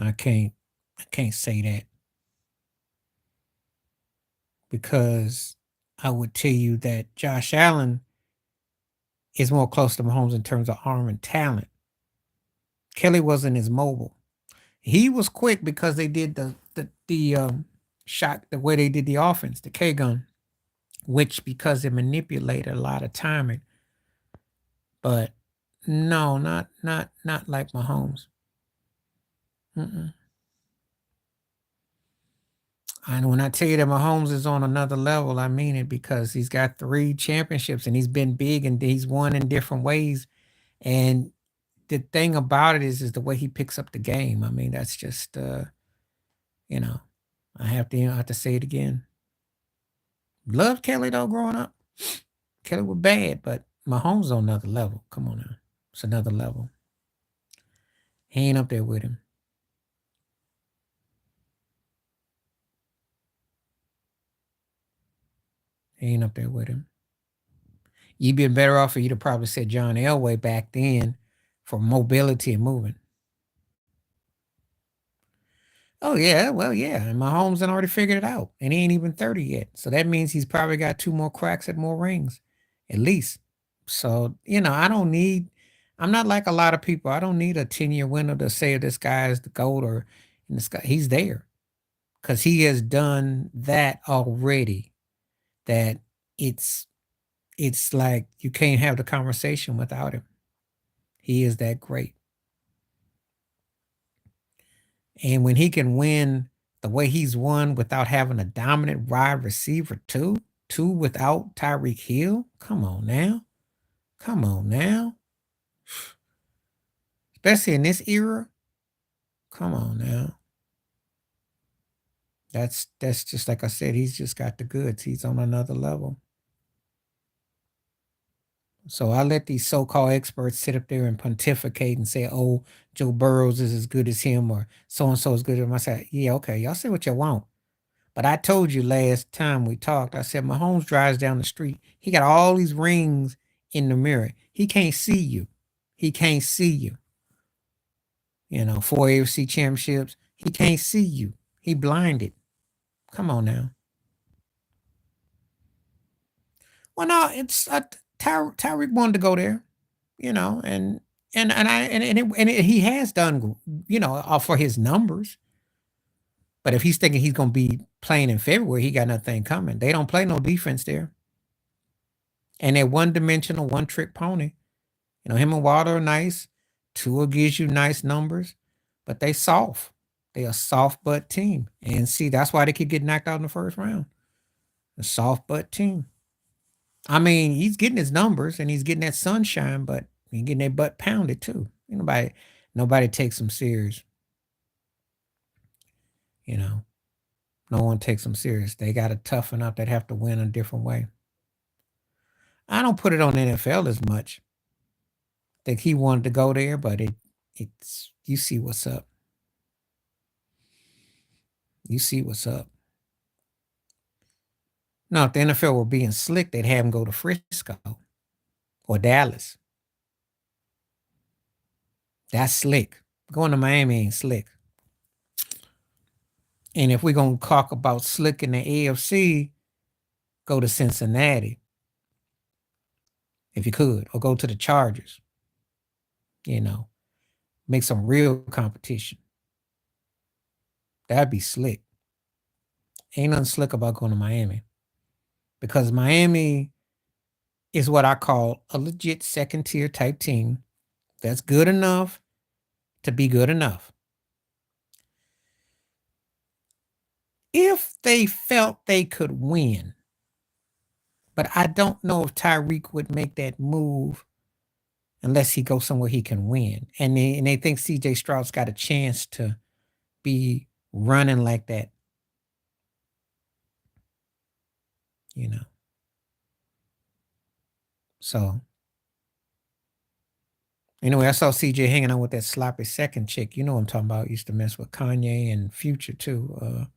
I can't say that because I would tell you that Josh Allen is more close to Mahomes in terms of arm and talent. Kelly wasn't as mobile. He was quick because they did the shot the way they did the offense, the K gun, which because it manipulated a lot of timing. But no, not like Mahomes. Mm-mm. And when I tell you that Mahomes is on another level, I mean it because he's got 3 championships and he's been big and he's won in different ways. And the thing about it is the way he picks up the game. I mean, that's just you know, I have to say it again. Loved Kelly though growing up. Kelly was bad, but Mahomes on another level. Come on now. It's another level. He ain't up there with him. He ain't up there with him. You'd been better off for you to probably said John Elway back then for mobility and moving. Oh yeah, well yeah, and Mahomes had already figured it out, and he ain't even 30 yet. So that means he's probably got 2 more cracks at more rings, at least. So I don't need. I'm not like a lot of people. I don't need a 10-year window to say this guy is the GOAT or in this guy. He's there because he has done that already. That it's it's like you can't have the conversation without him. He is that great. And when he can win the way he's won without having a dominant wide receiver too, two without Tyreek Hill, come on now. Come on now. Especially in this era. Come on now. That's just like I said, he's just got the goods. He's on another level. So I let these so-called experts sit up there and pontificate and say, "Oh, Joe Burrows is as good as him," or "So and so is good as him." I said, "Yeah, okay, y'all say what you want." But I told you last time we talked, I said Mahomes drives down the street. He got all these rings in the mirror. He can't see you. He can't see you. 4 AFC championships. He can't see you. He blinded. Come on now. Well, no, it's Tyreek wanted to go there, he has done, for his numbers. But if he's thinking he's going to be playing in February, he got nothing coming. They don't play no defense there, and they're one dimensional, one trick pony. Him and Water are nice. Tua gives you nice numbers, but they soft. They a soft butt team, and see that's why they keep getting knocked out in the first round. A soft butt team. I mean, he's getting his numbers and he's getting that sunshine, but he's getting that butt pounded too. Nobody takes him serious. You know, no one takes them serious. They got to toughen up. They'd have to win a different way. I don't put it on the NFL as much. Think he wanted to go there, but it's you see what's up. You see what's up. Now, if the NFL were being slick, they'd have him go to Frisco or Dallas. That's slick. Going to Miami ain't slick. And if we're going to talk about slick in the AFC, go to Cincinnati if you could, or go to the Chargers. Make some real competition. That'd be slick. Ain't nothing slick about going to Miami because Miami is what I call a legit second tier type team that's good enough to be good enough. if they felt they could win. But I don't know if Tyreek would make that move unless he goes somewhere he can win. And they think CJ Stroud's got a chance to be running like that, you know. So anyway, I saw CJ hanging out with that sloppy second chick. You know what I'm talking about. Used to mess with Kanye and Future too.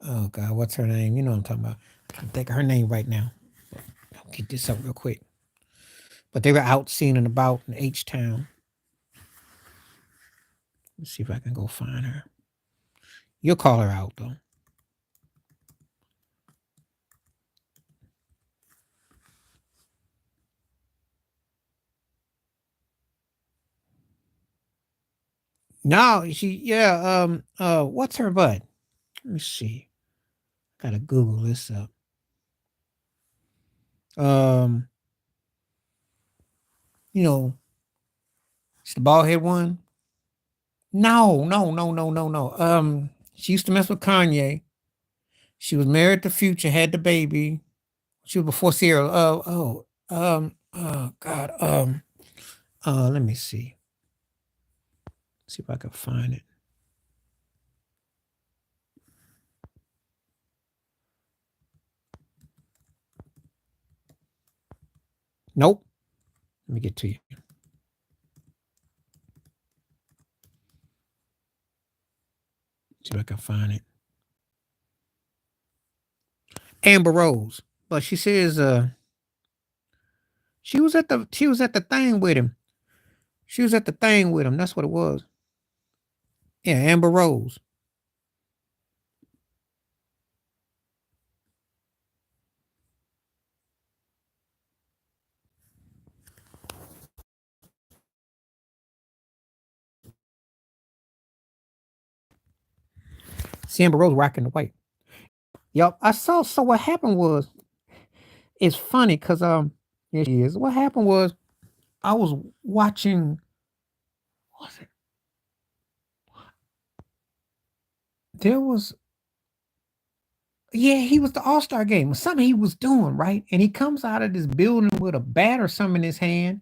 Oh God, what's her name? You know what I'm talking about. I can't think of her name right now. I'll get this up real quick. But they were out seeing and about in H Town. Let's see if I can go find her. You'll call her out though. No, what's her butt? Let me see. Gotta Google this up. Um, you know, it's the bald head one. No, no, no, no, no, no. She used to mess with Kanye. She was married to Future, had the baby. She was before Sierra. Oh God. Let me see. See if I can find it. Nope. Let me get to you. See if I can find it. Amber Rose. But she says she was at the thing with him. She was at the thing with him. That's what it was. Yeah, Amber Rose. See Amber Rose rocking the white. Yep. I saw so what happened was it's funny because yeah, she is. What happened was I was watching what was it? There was yeah, he was the All-Star game. It was something he was doing, right? And he comes out of this building with a bat or something in his hand.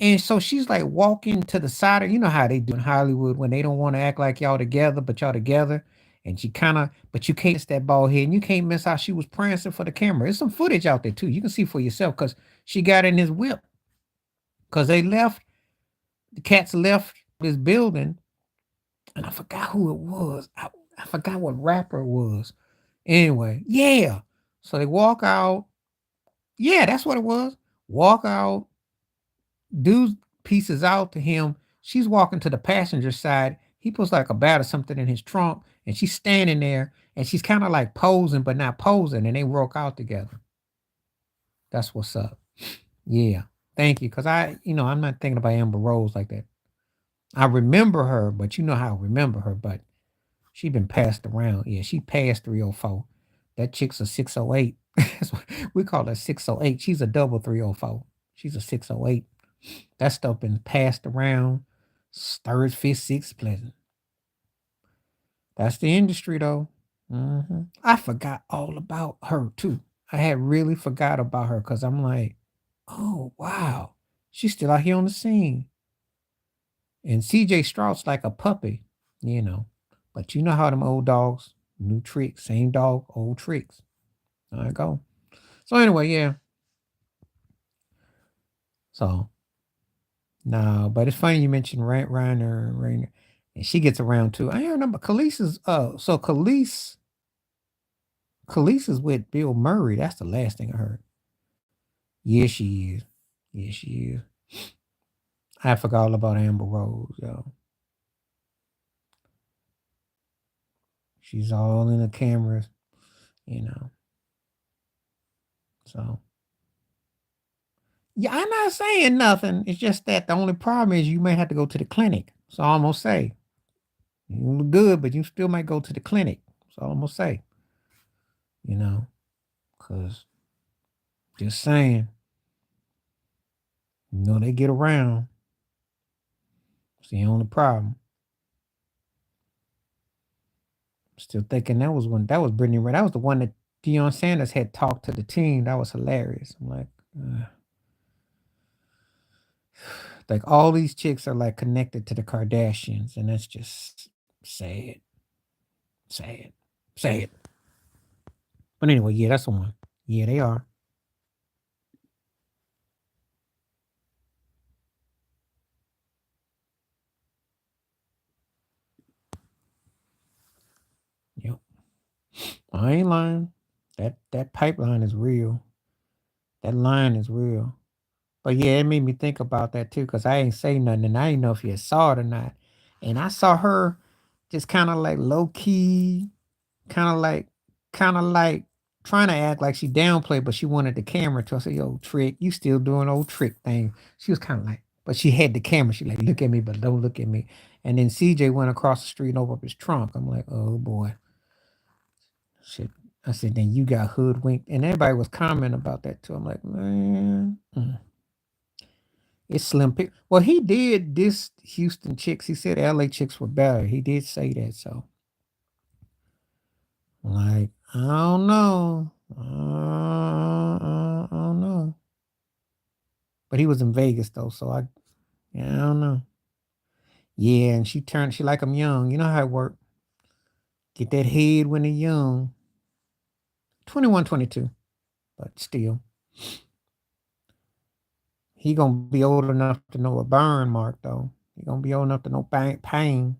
And so she's like walking to the side of, you know how they do in Hollywood when they don't want to act like y'all together, but y'all together. And she kind of, but you can't miss that ball head and you can't miss how she was prancing for the camera. There's some footage out there too. You can see for yourself because she got in his whip because the cats left this building and I forgot who it was. I forgot what rapper it was. Anyway, yeah. So they walk out. Yeah, that's what it was. Walk out. Dude pieces out to him. She's walking to the passenger side. He puts like a bat or something in his trunk, and she's standing there, and she's kind of like posing, but not posing, and they work out together. That's what's up. Yeah. Thank you. Cause I'm not thinking about Amber Rose like that. I remember her, but you know how I remember her, but she been passed around. Yeah, she passed 304. That chick's a 608. We call her 608. She's a double 304. She's a 608. That stuff been passed around. Third, fifth, sixth, pleasant. That's the industry though. I forgot all about her too. I had really forgot about her because I'm like, oh wow, she's still out here on the scene. And CJ Stroud's like a puppy, you know. But you know how them old dogs, new tricks, same dog, old tricks. There I go. So anyway, yeah. So no, but it's funny you mentioned Rainer, and she gets around too. I remember Khalees is so Khalees is with Bill Murray. That's the last thing I heard. Yes, she is. Yes, she is. I forgot all about Amber Rose, yo. She's all in the cameras, you know. So yeah, I'm not saying nothing. It's just that the only problem is you may have to go to the clinic. So I almost say you look good, but you still might go to the clinic. So I almost say, you know, because just saying, they get around. It's the only problem. Still thinking that was Brittany Renner. That was the one that Deion Sanders had talked to the team. That was hilarious. I'm like all these chicks are like connected to the Kardashians, and that's just sad, sad, sad. But anyway, yeah, that's the one. Yeah, they are. Yep. I ain't lying. That pipeline is real. That line is real. But yeah, it made me think about that too, because I ain't say nothing and I didn't know if you saw it or not. And I saw her just kind of like low key, kind of like, kind of like trying to act like she downplayed, but she wanted the camera to say, yo, Trick, you still doing old Trick thing. She was kind of like, but she had the camera. She like, look at me, but don't look at me. And then CJ went across the street and opened up his trunk. I'm like, oh boy. Shit. I said, then you got hoodwinked. And everybody was commenting about that too. I'm like, man. It's slim pick. Well, he did this Houston chicks. He said LA chicks were better. He did say that. So, like, I don't know. I don't know. But he was in Vegas though, so yeah, I don't know. Yeah, and she like him young. You know how it work. Get that head when they're young. 21, 22. But still, he gonna be old enough to know a burn mark though. He gonna be old enough to know pain.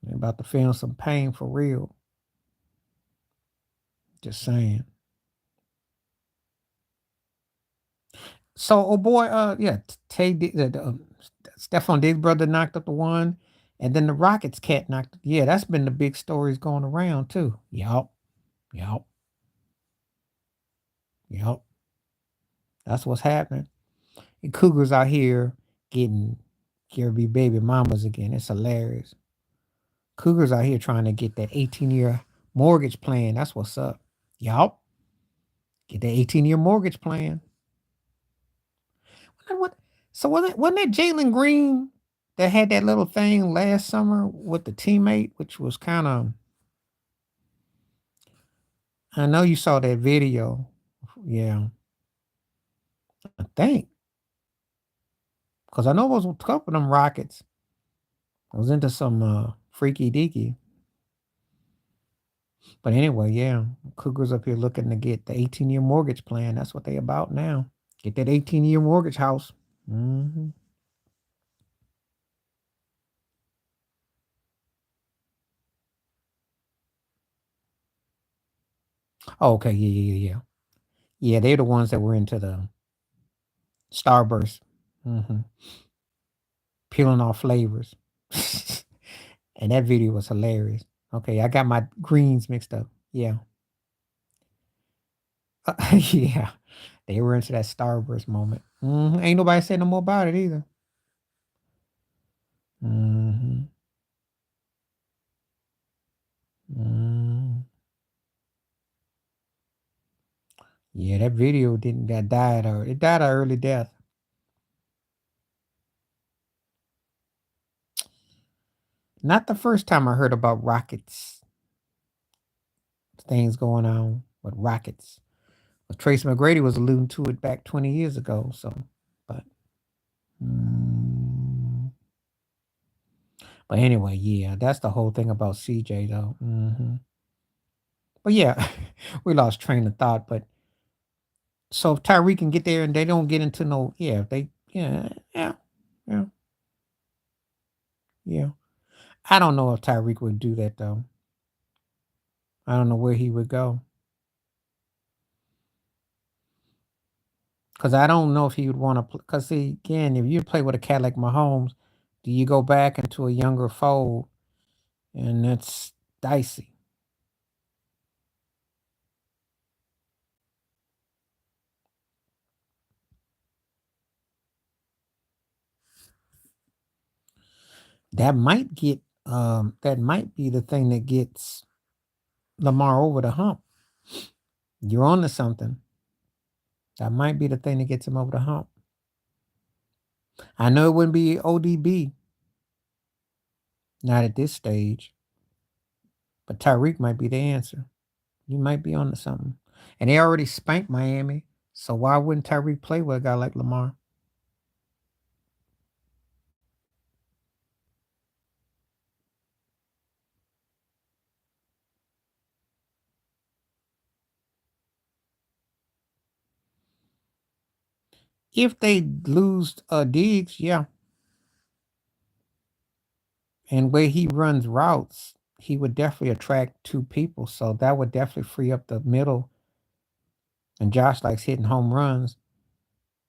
He about to feel some pain for real. Just saying. So, oh boy, yeah, Tay, Stephon Diggs' brother knocked up the one, and then the Rockets cat knocked. Yeah, that's been the big stories going around too. Yup, yup, yup. That's what's happening. And Cougars out here getting Gary baby mamas again. It's hilarious. Cougars out here trying to get that 18-year mortgage plan. That's what's up. Yup, get that 18-year mortgage plan. What? So wasn't that Jalen Green that had that little thing last summer with the teammate, which was kind of. I know you saw that video. Yeah, I think because I know it was a couple of them Rockets. I was into some freaky deaky. But anyway, yeah, Cougars up here looking to get the 18-year mortgage plan. That's what they about now. Get that 18-year mortgage house. Hmm. Oh, okay, yeah, yeah, yeah, yeah. Yeah, they're the ones that were into the Starburst. Hmm. Peeling off flavors. And that video was hilarious. Okay, I got my greens mixed up. Yeah. Yeah. They were into that Starburst moment. Ain't nobody said no more about it either. Hmm. Hmm. Yeah, that video didn't got died or it died an early death. Not the first time I heard about rockets, things going on with rockets. But Trace McGrady was alluding to it back 20 years ago. So, but, mm, but anyway, yeah, that's the whole thing about CJ though. But yeah, we lost train of thought. But so if Tyreek can get there and they don't get into no, yeah, they, yeah, yeah, yeah. I don't know if Tyreek would do that though. I don't know where he would go because I don't know if he would want to. Because see, again, if you play with a cat like Mahomes, do you go back into a younger fold, and that's dicey. That might be the thing that gets Lamar over the hump. You're on to something. That might be the thing that gets him over the hump. I know it wouldn't be ODB, not at this stage. But Tyreek might be the answer. You might be onto something. And they already spanked Miami. So why wouldn't Tyreek play with a guy like Lamar? If they lose Diggs, yeah. And where he runs routes, he would definitely attract two people. So that would definitely free up the middle. And Josh likes hitting home runs,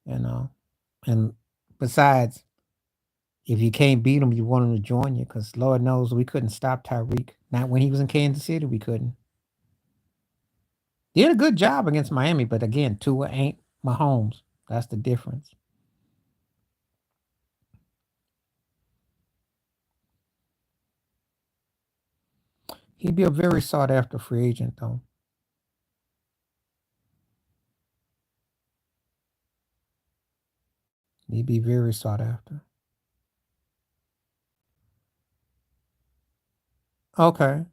you know. And besides, if you can't beat him, you want him to join you because Lord knows we couldn't stop Tyreek. Not when he was in Kansas City, we couldn't. Did a good job against Miami, but again, Tua ain't Mahomes. That's the difference. He'd be a very sought after free agent, though. He'd be very sought after. Okay.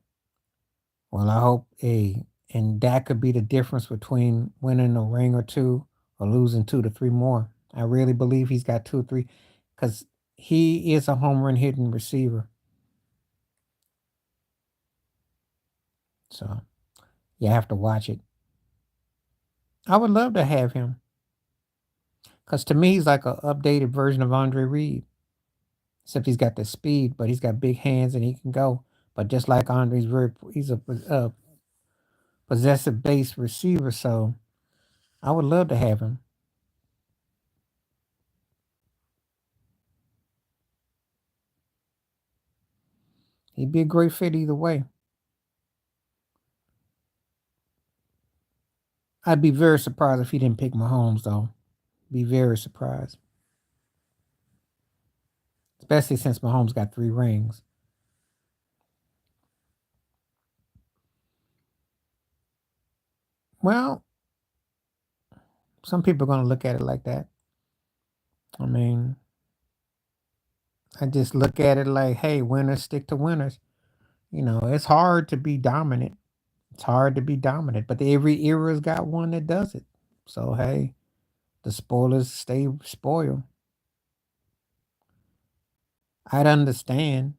Well, I hope and that could be the difference between winning a ring or two or losing two to three more. I really believe he's got two or three because he is a home run hitting receiver. So you have to watch it. I would love to have him because to me, he's like an updated version of Andre Reed, except he's got the speed, but he's got big hands and he can go. But just like Andre's he's a possessive based receiver. So I would love to have him. He'd be a great fit either way. I'd be very surprised if he didn't pick Mahomes, though. Be very surprised, especially since Mahomes got three rings. Well, some people are going to look at it like that. I mean, I just look at it like, hey, winners stick to winners. It's hard to be dominant. It's hard to be dominant, but every era's got one that does it. So, hey, the spoilers stay spoiled. I'd understand.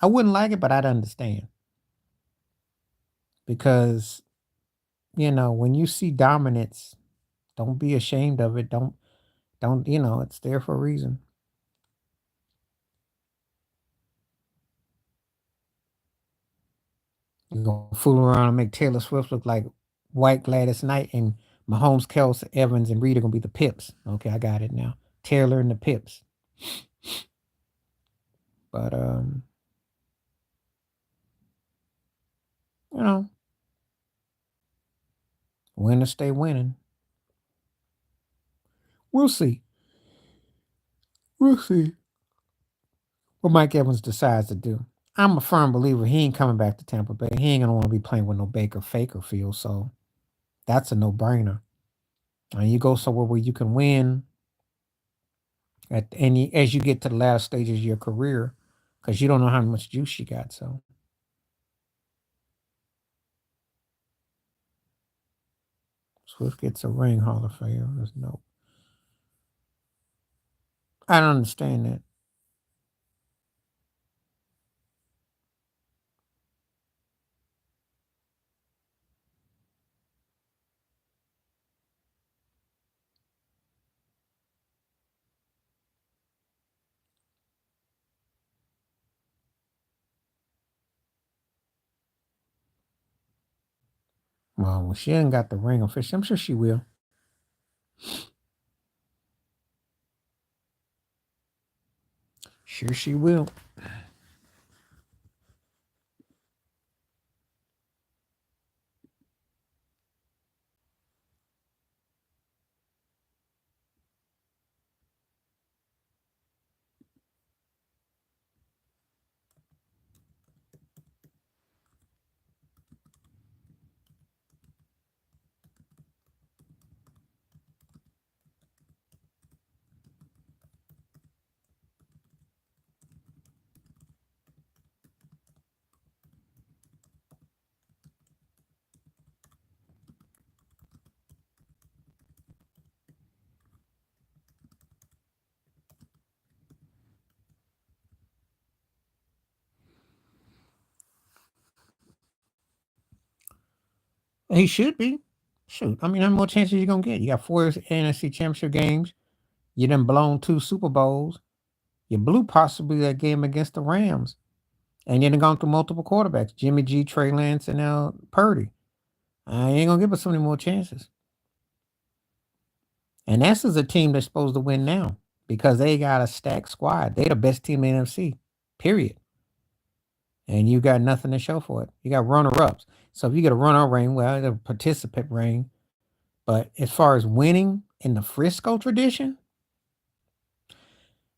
I wouldn't like it, but I'd understand because when you see dominance, don't be ashamed of it. Don't it's there for a reason. You're gonna fool around and make Taylor Swift look like White Gladys Knight and Mahomes, Kelsey, Evans, and Reed are gonna be the Pips. Okay, I got it now. Taylor and the Pips. But you know, winners stay winning. We'll see. We'll see what Mike Evans decides to do. I'm a firm believer he ain't coming back to Tampa Bay. He ain't gonna want to be playing with no Baker Faker field, so that's a no brainer. And you go somewhere where you can win as you get to the last stages of your career, because you don't know how much juice you got. So Swift gets a ring, Hall of Fame. There's no, I don't understand that. Well, she ain't got the ring official. I'm sure she will. Sure, she will. He should be. Shoot, I mean, how many more chances you gonna get? You got four NFC Championship games. You done blown two Super Bowls. You blew possibly that game against the Rams, and you done gone through multiple quarterbacks: Jimmy G, Trey Lance, and now Purdy. I ain't gonna give us so many more chances. And this is a team that's supposed to win now because they got a stacked squad. They the best team in the NFC. Period. And you got nothing to show for it. You got runner ups. So if you get a runner ring, well, it's a participant ring. But as far as winning in the Frisco tradition,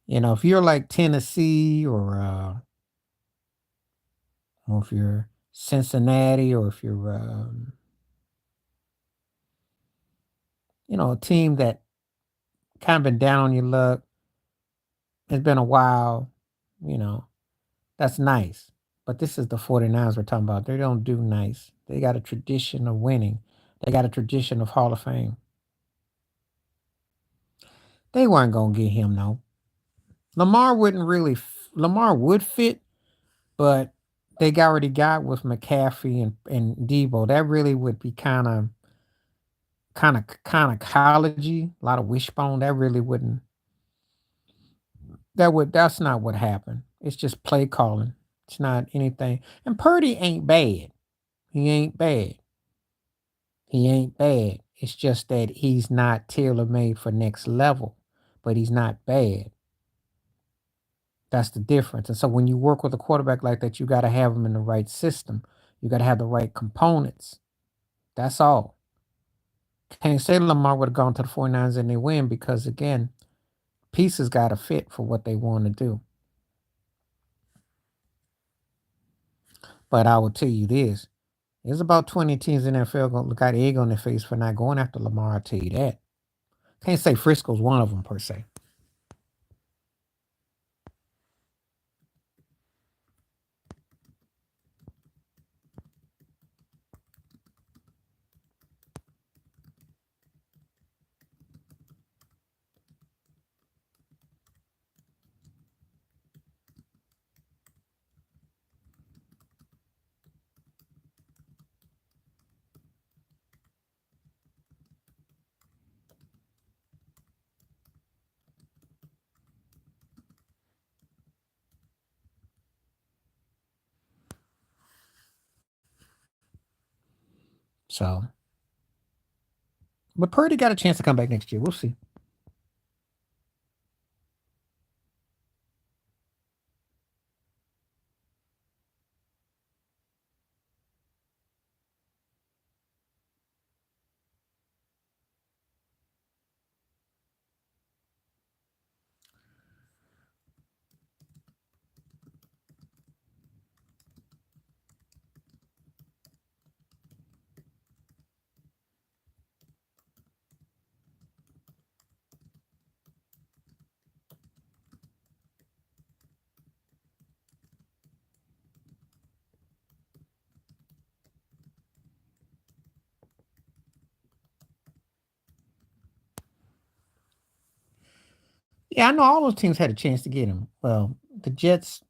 if you're like Tennessee or if you're Cincinnati or if you're a team that kind of been down on your luck, it's been a while, you know, that's nice. But this is the 49ers we're talking about. They don't do nice. They got a tradition of winning. They got a tradition of Hall of Fame. They weren't gonna get him no. Lamar wouldn't really. Lamar would fit, but they already got with McCaffrey and Debo. That really would be kind of collegey. A lot of wishbone. That really wouldn't. That's not what happened. It's just play calling. It's not anything. And Purdy ain't bad. He ain't bad. He ain't bad. It's just that he's not tailor made for next level, but he's not bad. That's the difference. And so when you work with a quarterback like that, you got to have him in the right system. You got to have the right components. That's all. Can't say Lamar would have gone to the 49ers and they win because, again, pieces got to fit for what they want to do. But I will tell you this. There's about 20 teams in the NFL going to look out egg on their face for not going after Lamar. I'll tell you that. Can't say Frisco's one of them per se. So, but Purdy got a chance to come back next year. We'll see. Yeah, I know all those teams had a chance to get him. Well, the Jets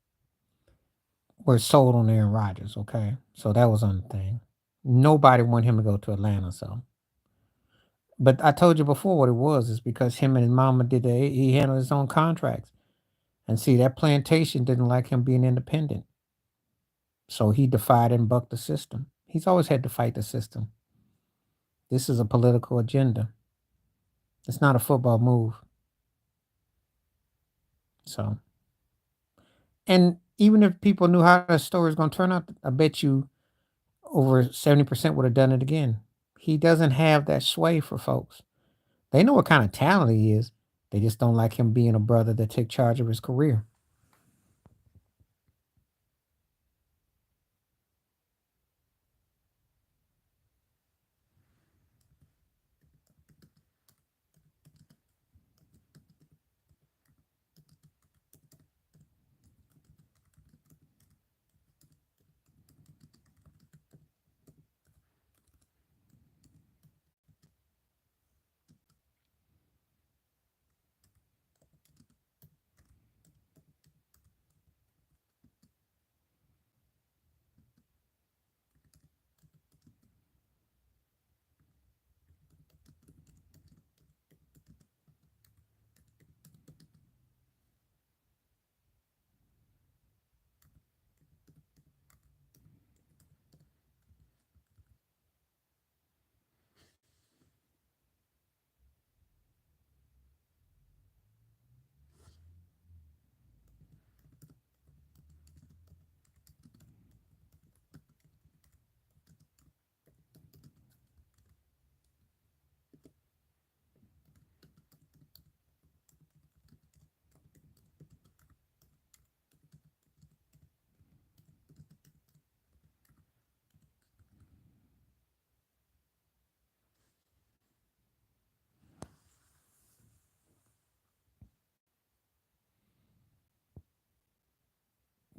were sold on Aaron Rodgers, okay? So that was on the thing. Nobody wanted him to go to Atlanta, so. But I told you before what it was is because him and his mama he handled his own contracts. And see, that plantation didn't like him being independent. So he defied and bucked the system. He's always had to fight the system. This is a political agenda. It's not a football move. So, and even if people knew how the story was going to turn out, I bet you over 70% would have done it again. He doesn't have that sway for folks. They know what kind of talent he is. They just don't like him being a brother that take charge of his career.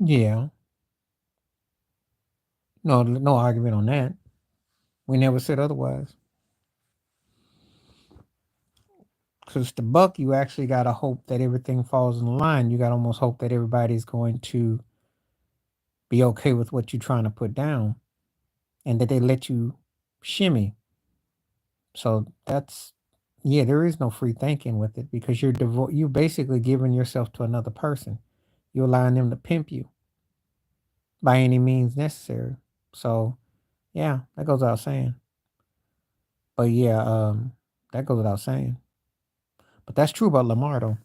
Yeah. No argument on that. We never said otherwise. Because the buck, you actually got to hope that everything falls in line. You got to almost hope that everybody's going to be okay with what you're trying to put down and that they let you shimmy. So that's, yeah, there is no free thinking with it because you're basically giving yourself to another person. You're allowing them to pimp you by any means necessary. So yeah, that goes without saying. But yeah, that goes without saying. But that's true about Lamar though.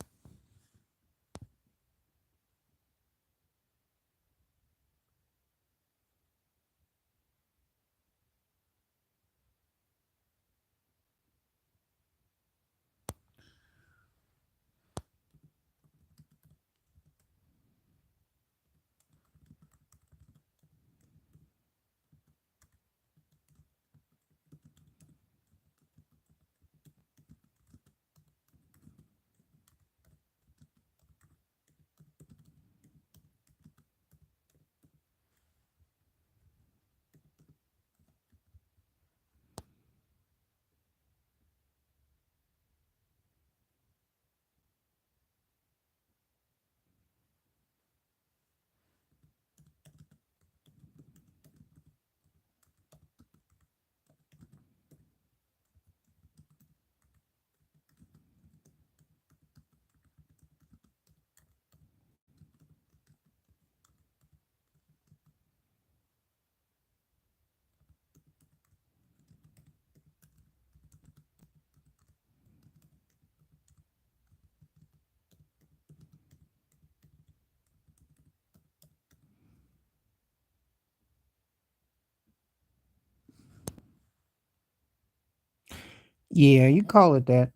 Yeah, you call it that.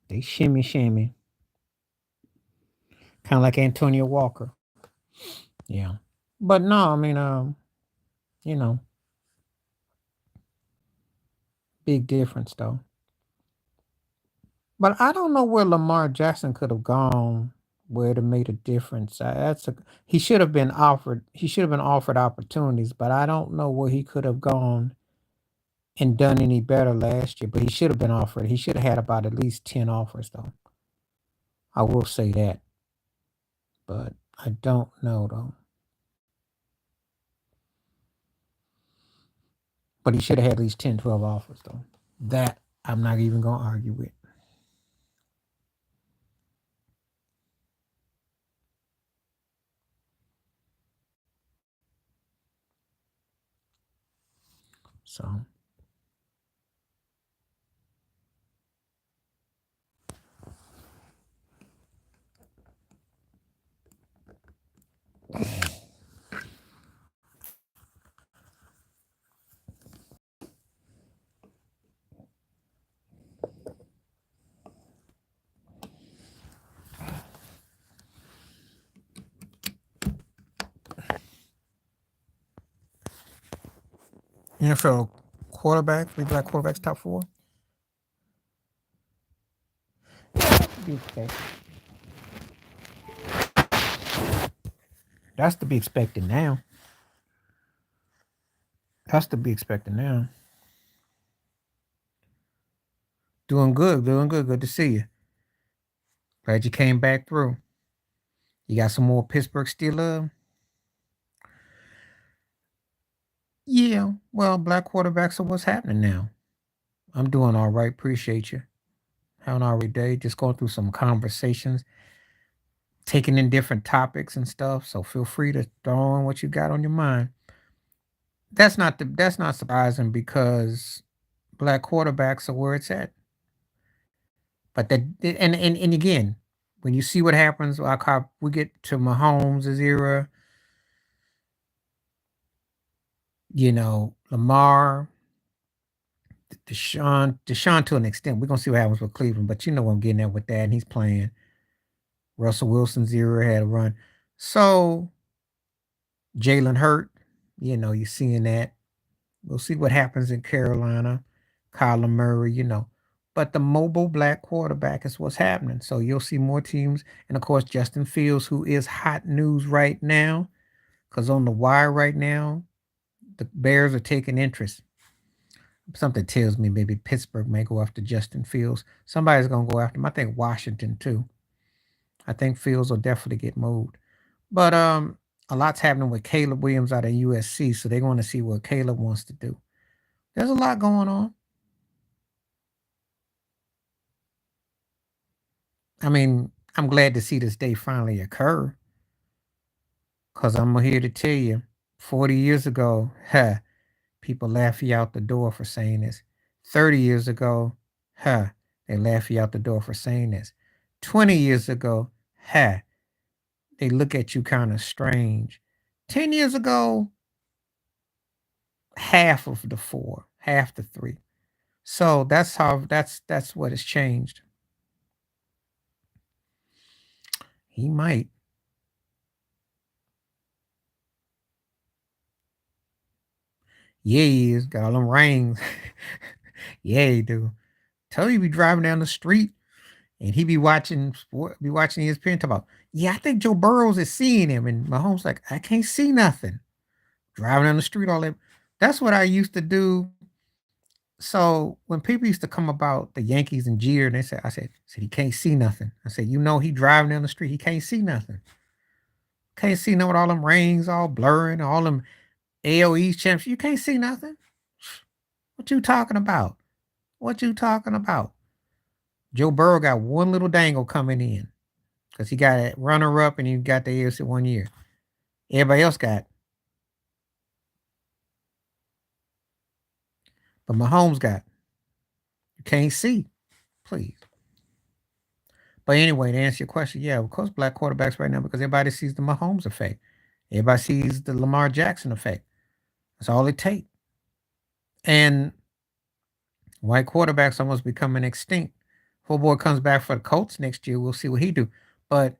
They shimmy shimmy. Kind of like Antonio Walker. Yeah. But no, I mean, you know, big difference though. But I don't know where Lamar Jackson could have gone where it made a difference. He should have been offered. He should have been offered opportunities, but I don't know where he could have gone and done any better last year. But he should have been offered. He should have had about at least 10 offers, though. I will say that, but I don't know though. But he should have had at least 10, 12 offers, though. That I'm not even gonna argue with. So NFL quarterback, three black quarterbacks, top four. Be expected. That's to be expected now. That's to be expected now. Doing good, doing good. Good to see you. Glad you came back through. You got some more Pittsburgh Steelers. Yeah, well, black quarterbacks. So what's happening now? I'm doing all right. Appreciate you. Having an all right day. Just going through some conversations, taking in different topics and stuff. So feel free to throw in what you got on your mind. That's not surprising because black quarterbacks are where it's at. But and again, when you see what happens, like how we get to Mahomes' era, Lamar, Deshaun to an extent. We're gonna see what happens with Cleveland, but you know what I'm getting at with that. And he's playing Russell Wilson's era had a run. So Jalen Hurt, you're seeing that. We'll see what happens in Carolina. Kyler Murray. But the mobile black quarterback is what's happening. So you'll see more teams. And of course, Justin Fields, who is hot news right now, because on the wire right now, the Bears are taking interest. Something tells me maybe Pittsburgh may go after Justin Fields. Somebody's going to go after him. I think Washington, too. I think Fields will definitely get moved. But a lot's happening with Caleb Williams out of USC, so they're going to see what Caleb wants to do. There's a lot going on. I mean, I'm glad to see this day finally occur because I'm here to tell you 40 years ago, people laugh you out the door for saying this. 30 years ago, they laugh you out the door for saying this. 20 years ago, they look at you kind of strange. 10 years ago, half of the four, half the three. So that's what has changed. He might. Yeah, he is. Got all them rings. Yeah, he do. Tell you be driving down the street and he be watching sport, be watching ESPN talk about, yeah, I think Joe Burrows is seeing him. And Mahomes like, I can't see nothing. Driving down the street, all that. That's what I used to do. So when people used to come about the Yankees and jeer, and they said, I said, he can't see nothing. I said, he driving down the street, he can't see nothing. Can't see nothing with all them rings all blurring, all them AOE champs. You can't see nothing. What you talking about? What you talking about? Joe Burrow got one little dangle coming in because he got a runner up and he got the AFC 1 year. Everybody else got, but Mahomes got. You can't see, please. But anyway, to answer your question, yeah, of course, black quarterbacks right now because everybody sees the Mahomes effect. Everybody sees the Lamar Jackson effect. That's all it takes. And white quarterbacks almost becoming extinct. Poor boy comes back for the Colts next year. We'll see what he do. But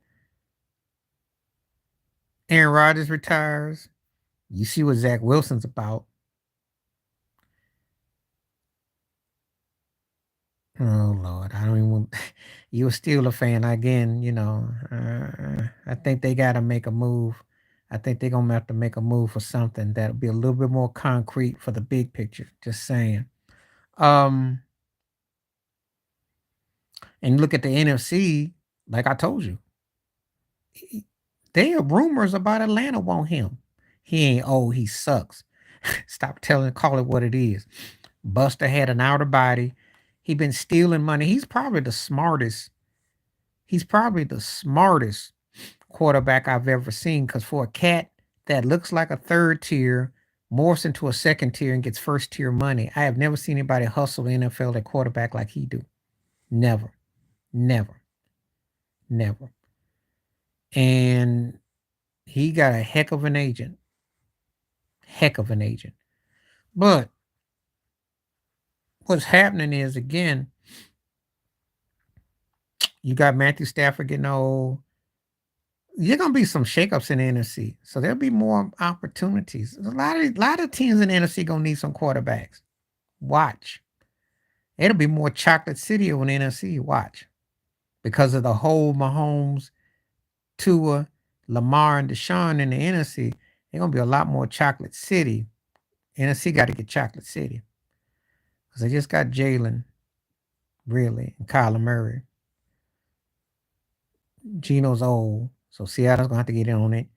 Aaron Rodgers retires. You see what Zach Wilson's about. Oh Lord, I don't even. You're still a fan again. I think they got to make a move. I think they're gonna have to make a move for something that'll be a little bit more concrete for the big picture. Just saying. Um, and look at the NFC. Like I told you, there are rumors about Atlanta want him. He ain't old. He sucks. Stop call it what it is. Buster had an outer body. He been stealing money. He's probably the smartest. He's probably the smartest quarterback I've ever seen. Because for a cat that looks like a third tier, morphs into a second tier and gets first tier money, I have never seen anybody hustle the NFL at quarterback like he do. Never, never, never. And he got a heck of an agent. Heck of an agent. But what's happening is again, you got Matthew Stafford getting old. You're gonna be some shakeups in the NFC, so there'll be more opportunities. A lot of teams in the NFC gonna need some quarterbacks. Watch, it'll be more chocolate city on the NFC. Watch, because of the whole Mahomes, Tua, Lamar, and Deshaun in the NFC. They're gonna be a lot more chocolate city. NFC got to get chocolate city because they just got Jalen, really, and Kyler Murray. Gino's old, so Seattle's gonna have to get in on it.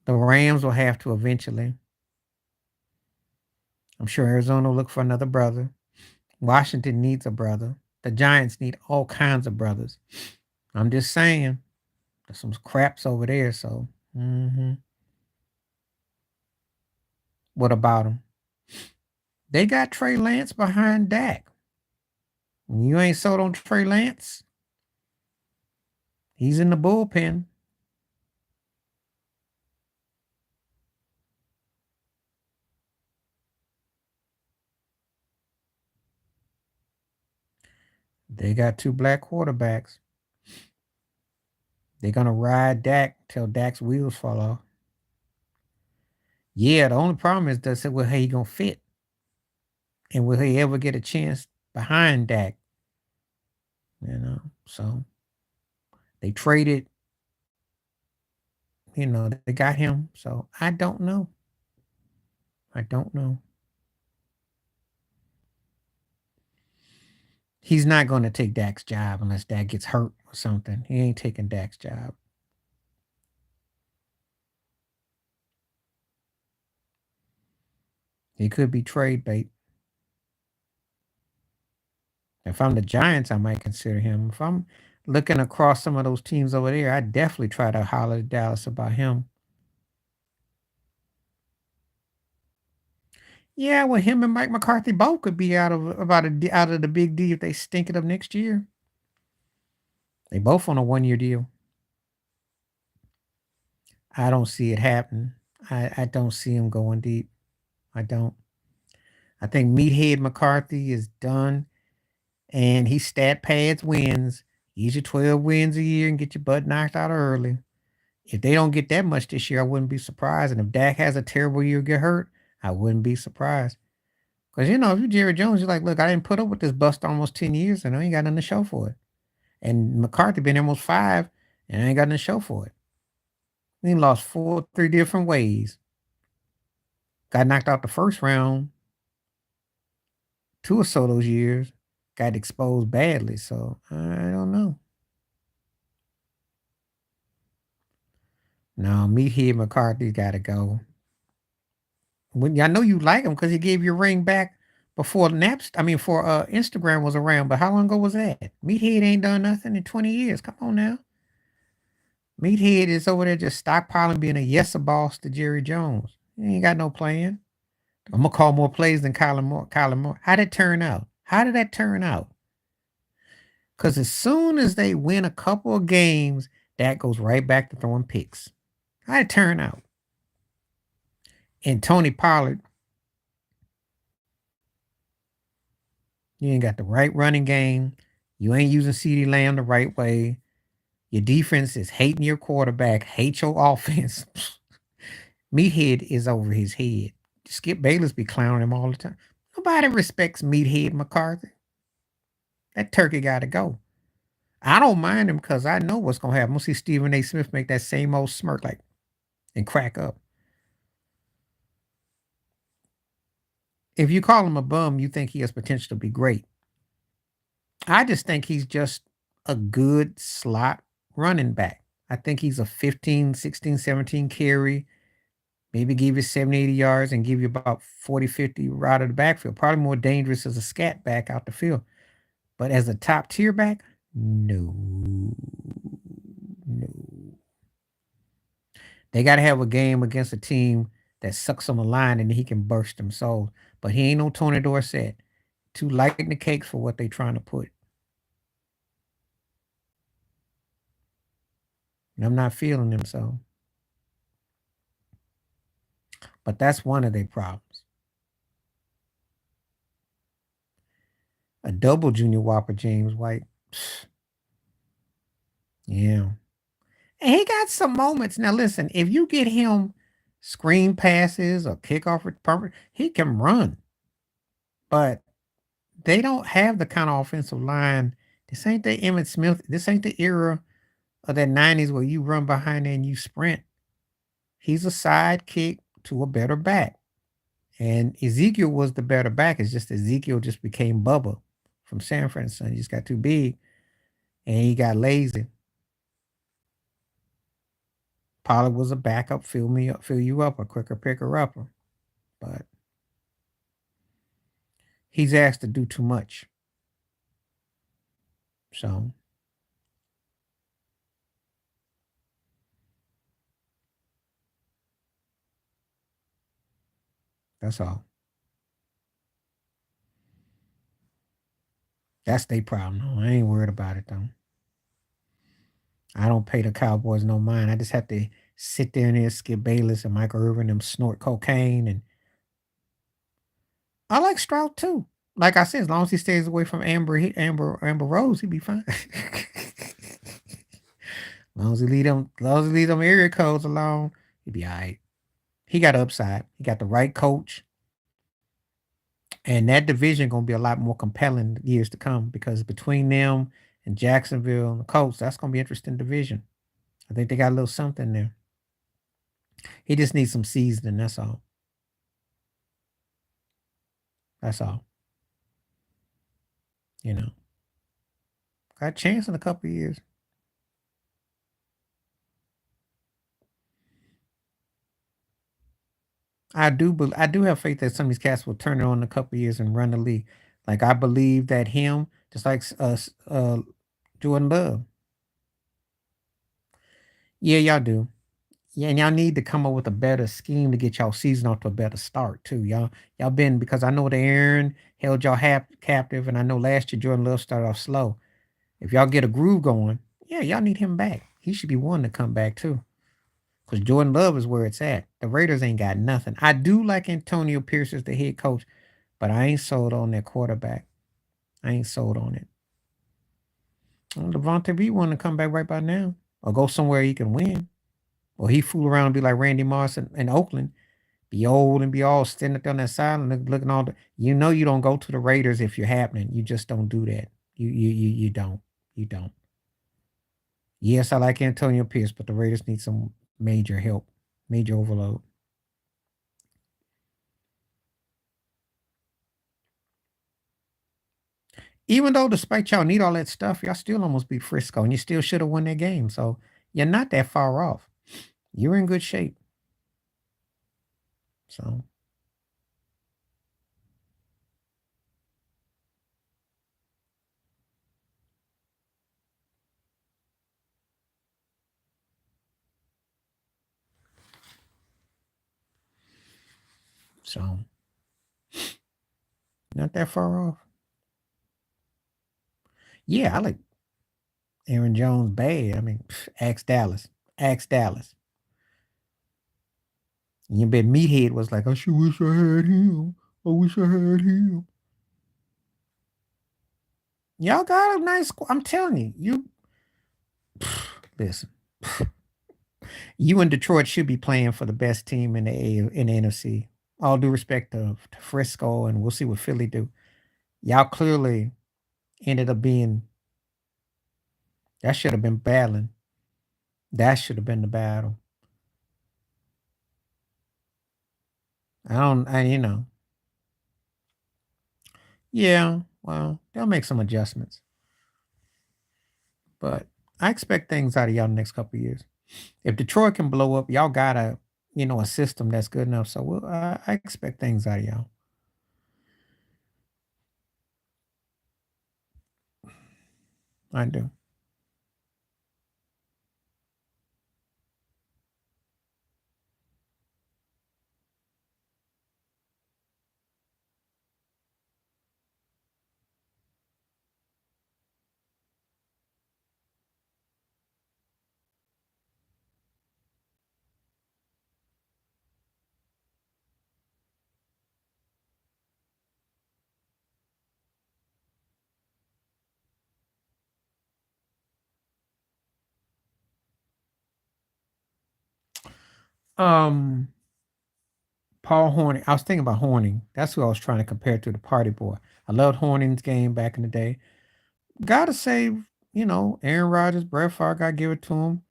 The Rams will have to eventually. I'm sure Arizona will look for another brother. Washington needs a brother. The Giants need all kinds of brothers. I'm just saying, there's some craps over there. So, what about them? They got Trey Lance behind Dak. You ain't sold on Trey Lance. He's in the bullpen. They got two black quarterbacks. They're gonna ride Dak till Dak's wheels fall off. Yeah, the only problem is they said, well, how you gonna fit? And will he ever get a chance behind Dak? So they traded, they got him. So I don't know. I don't know. He's not going to take Dak's job unless Dak gets hurt or something. He ain't taking Dak's job. He could be trade bait. If I'm the Giants, I might consider him. If I'm looking across some of those teams over there, I'd definitely try to holler at Dallas about him. Yeah, well, him and Mike McCarthy both could be out of the big D if they stink it up next year. They both on a 1-year deal. I don't see it happening. I don't see him going deep. I don't. I think Meathead McCarthy is done, and he stat pads wins. Use your 12 wins a year and get your butt knocked out early. If they don't get that much this year, I wouldn't be surprised. And if Dak has a terrible year, get hurt, I wouldn't be surprised. Because, if you're Jerry Jones, you're like, look, I didn't put up with this bust almost 10 years, and I ain't got nothing to show for it. And McCarthy been here almost 5, and I ain't got nothing to show for it. He lost 3 different ways. Got knocked out the first round 2 or so those years. Got exposed badly, so I don't know. No, Meathead McCarthy's got to go. I know you like him because he gave you a ring back before Instagram was around. But how long ago was that? Meathead ain't done nothing in 20 years. Come on now. Meathead is over there just stockpiling, being a yes boss to Jerry Jones. He ain't got no plan. I'm gonna call more plays than Kyler Moore. How did it turn out? How did that turn out? Because as soon as they win a couple of games, that goes right back to throwing picks. How did it turn out? And Tony Pollard, you ain't got the right running game. You ain't using CeeDee Lamb the right way. Your defense is hating your quarterback, hate your offense. Meathead is over his head. Skip Bayless be clowning him all the time. Nobody respects Meathead McCarthy. That turkey got to go. I don't mind him because I know what's going to happen. We'll see Stephen A. Smith make that same old smirk and crack up. If you call him a bum, you think he has potential to be great. I just think he's just a good slot running back. I think he's a 15, 16, 17 carry, maybe give you 70, 80 yards and give you about 40, 50 right out of the backfield. Probably more dangerous as a scat back out the field. But as a top tier back, no. They got to have a game against a team that sucks on the line and he can burst them souls. But he ain't no Tony Dorsett. Too light in the cakes for what they trying to put. And I'm not feeling them so. But that's one of their problems. A double Junior Whopper, James White. Yeah. And he got some moments. Now, listen, if you get him screen passes or kickoff return, he can run. But they don't have the kind of offensive line. This ain't the Emmitt Smith. This ain't the era of that 90s where you run behind and you sprint. He's a sidekick to a better back. And Ezekiel was the better back. It's just Ezekiel just became Bubba from San Francisco. He just got too big and he got lazy. Pollard was a backup, fill you up, a quicker picker upper. But he's asked to do too much. So that's all. That's their problem. I ain't worried about it though. I don't pay the Cowboys no mind. I just have to sit there and hear Skip Bayless and Michael Irvin them snort cocaine, and I like Stroud too. Like I said, as long as he stays away from Amber Rose, he'd be fine. As long as he leave them area codes alone, he'd be all right. He got upside. He got the right coach. And that division gonna be a lot more compelling years to come because between them and Jacksonville and the Colts, that's gonna be an interesting division. I think they got a little something there. He just needs some seasoning. That's all. That's all. You know, got a chance in a couple of years. I do have faith that some of these cats will turn it on in a couple of years and run the league. Like I believe that him, just like Jordan Love. Yeah, y'all do. Yeah, and y'all need to come up with a better scheme to get y'all season off to a better start too. Y'all been because I know the Aaron held y'all captive, and I know last year Jordan Love started off slow. If y'all get a groove going, yeah, y'all need him back. He should be one to come back too. Because Jordan Love is where it's at. The Raiders ain't got nothing. I do like Antonio Pierce as the head coach, but I ain't sold on that quarterback. I ain't sold on it. Well, Devontae B want to come back right by now. Or go somewhere he can win. Or he fool around and be like Randy Moss in Oakland. Be old and be all standing up on that side and looking all the you know you don't go to the Raiders if you're happening. You just don't do that. You don't. You don't. Yes, I like Antonio Pierce, but the Raiders need some major help, major overload. Even though despite y'all need all that stuff, y'all still almost beat Frisco and you still should have won that game. So you're not that far off. You're in good shape. So so not that far off. Yeah, I like Aaron Jones bad. I mean, ask Dallas. Ask Dallas. And you bet Meathead was like, I sure wish I had him. I wish I had him. Y'all got a nice I'm telling you, listen. You and Detroit should be playing for the best team in the NFC. All due respect to Frisco, and we'll see what Philly do. Y'all clearly ended up being that should have been battling. That should have been the battle. I don't I yeah, well, they'll make some adjustments. But I expect things out of y'all the next couple of years. If Detroit can blow up, y'all got a system that's good enough. So I expect things out of y'all. I do. Um, Paul Horning. I was thinking about Horning. That's who I was trying to compare to the Party Boy. I loved Horning's game back in the day. Gotta say, Aaron Rodgers, Brett Favre, gotta give it to him.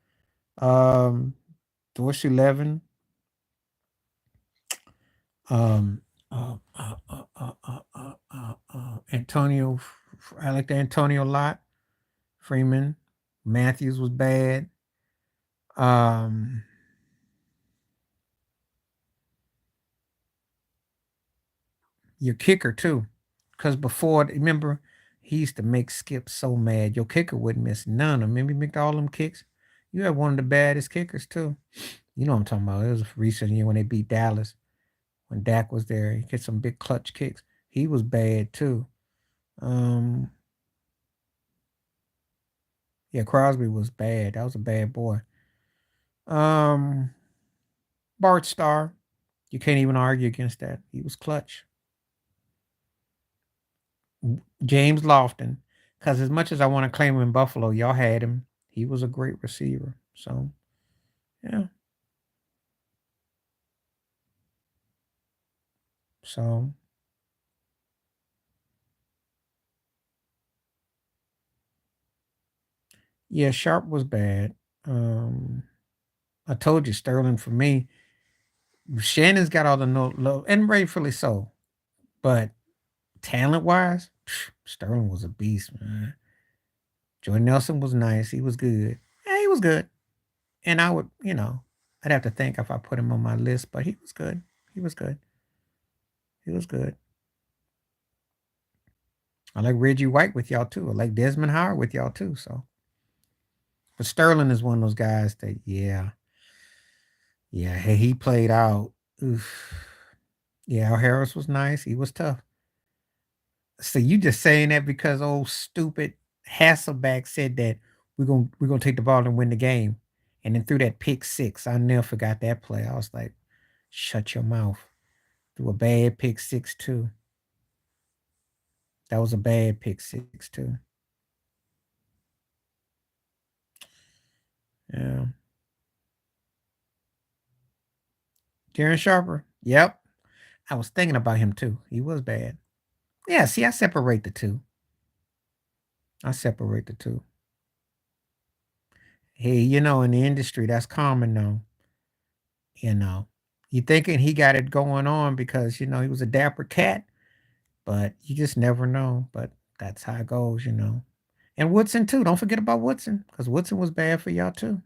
Um, Dorsey Levin. Um, Antonio. I like the Antonio a lot. Freeman. Matthews was bad. Um, your kicker too, because before, remember, he used to make Skip so mad. Your kicker wouldn't miss none of them. Remember, he made all them kicks. You had one of the baddest kickers too. You know what I'm talking about. It was a recent year when they beat Dallas. When Dak was there, he hit some big clutch kicks. He was bad too. Um, yeah, Crosby was bad. That was a bad boy. Um, Bart Starr, you can't even argue against that. He was clutch. James Lofton, because as much as I want to claim him in Buffalo, y'all had him. He was a great receiver. So yeah. So Yeah, Sharp was bad. I told you Sterling for me. Shannon's got all the no love, and rightfully so. But talent wise, Sterling was a beast, man. Jordan Nelson was nice. He was good. Yeah, he was good. And I would, I'd have to think if I put him on my list, but he was good. He was good. He was good. I like Reggie White with y'all too. I like Desmond Howard with y'all too. So, but Sterling is one of those guys that, yeah, he played out. Oof. Yeah, Al Harris was nice. He was tough. So you just saying that because old stupid Hasselback said that we're gonna take the ball and win the game, and then threw that pick six. I never forgot that play. I was like, shut your mouth. Threw a bad pick six too. That was a bad pick six too. Yeah. Darren Sharper. Yep. I was thinking about him too. He was bad. Yeah, see, I separate the two. I separate the two. Hey, in the industry, that's common though. You know, you thinking he got it going on because he was a dapper cat, but you just never know. But that's how it goes. And Woodson too. Don't forget about Woodson because Woodson was bad for y'all too.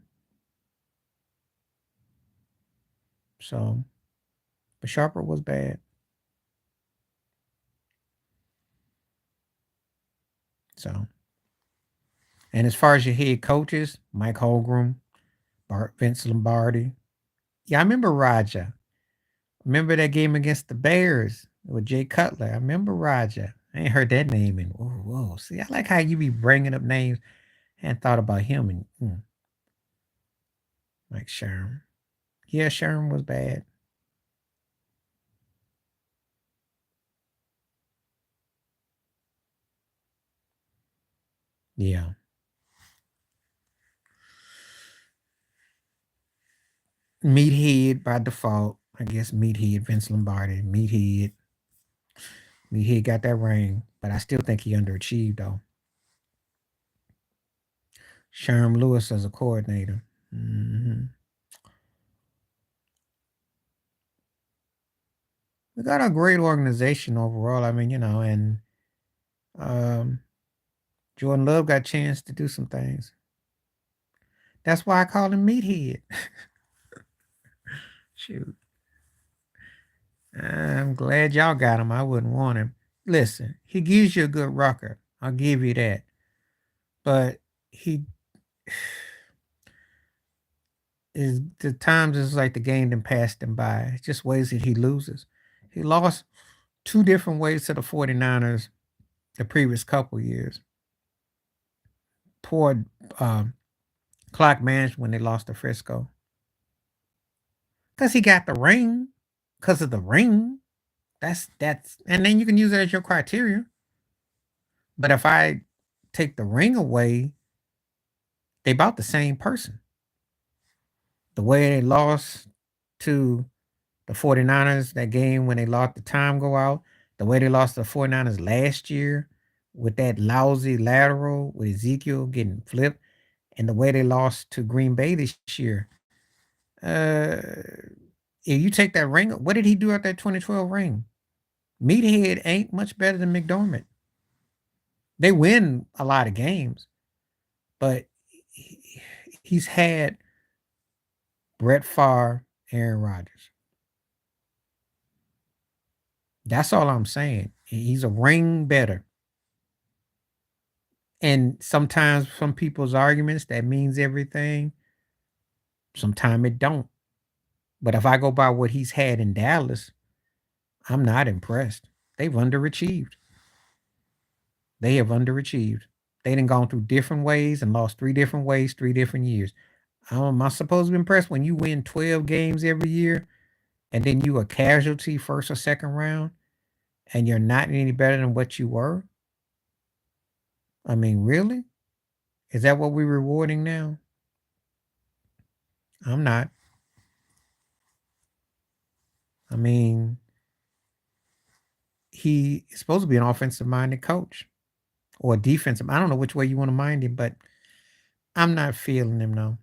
So, but Sharper was bad. So, and as far as your head coaches, Mike Holmgren, Vince Lombardi. Yeah, I remember Raja. Remember that game against the Bears with Jay Cutler? I remember Raja. I ain't heard that name in whoa. See, I like how you be bringing up names. I hadn't thought about him and like Sherm. Yeah, Sherm was bad. Yeah. Meathead by default. I guess Meathead, Vince Lombardi, Meathead. Meathead got that ring, but I still think he underachieved though. Sherm Lewis as a coordinator. We got a great organization overall. I mean, and um, Jordan Love got a chance to do some things. That's why I call him Meathead. Shoot. I'm glad y'all got him. I wouldn't want him. Listen, he gives you a good rocker. I'll give you that. But he is the times is like the game then passed him by. It's just ways that he loses. He lost two different ways to the 49ers the previous couple years. Poor um, clock management when they lost to Frisco. Because he got the ring. Because of the ring. That's and then you can use it as your criteria. But if I take the ring away, they about the same person. The way they lost to the 49ers, that game when they lost the time go out, the way they lost the 49ers last year with that lousy lateral with Ezekiel getting flipped, and the way they lost to Green Bay this year. Uh, if you take that ring, what did he do at that 2012 ring? Meathead ain't much better than McDermott. They win a lot of games, but he's had Brett Favre, Aaron Rodgers. That's all I'm saying. He's a ring better. And sometimes some people's arguments that means everything. Sometimes it don't. But if I go by what he's had in Dallas, I'm not impressed. They've underachieved. They have underachieved. They done gone through different ways and lost three different ways, 3 different years. Am I supposed to be impressed when you win 12 games every year and then you a casualty first or second round and you're not any better than what you were? I mean, really? Is that what we're rewarding now? I'm not. I mean, he is supposed to be an offensive minded coach or a defensive. I don't know which way you want to mind him, but I'm not feeling him, no.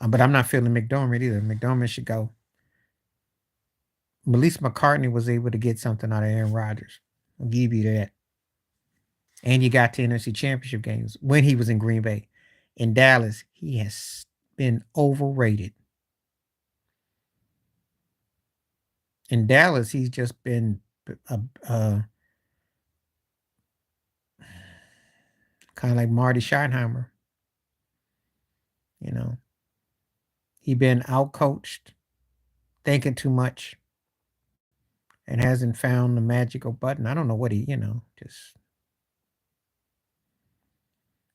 But I'm not feeling McDermott either. McDermott should go. At least McCartney was able to get something out of Aaron Rodgers. I'll give you that. And you got to NFC Championship games when he was in Green Bay. In Dallas, he has been overrated. In Dallas, he's just been kind of like Marty Schottenheimer. You know, he been outcoached, thinking too much, and hasn't found the magical button. I don't know what just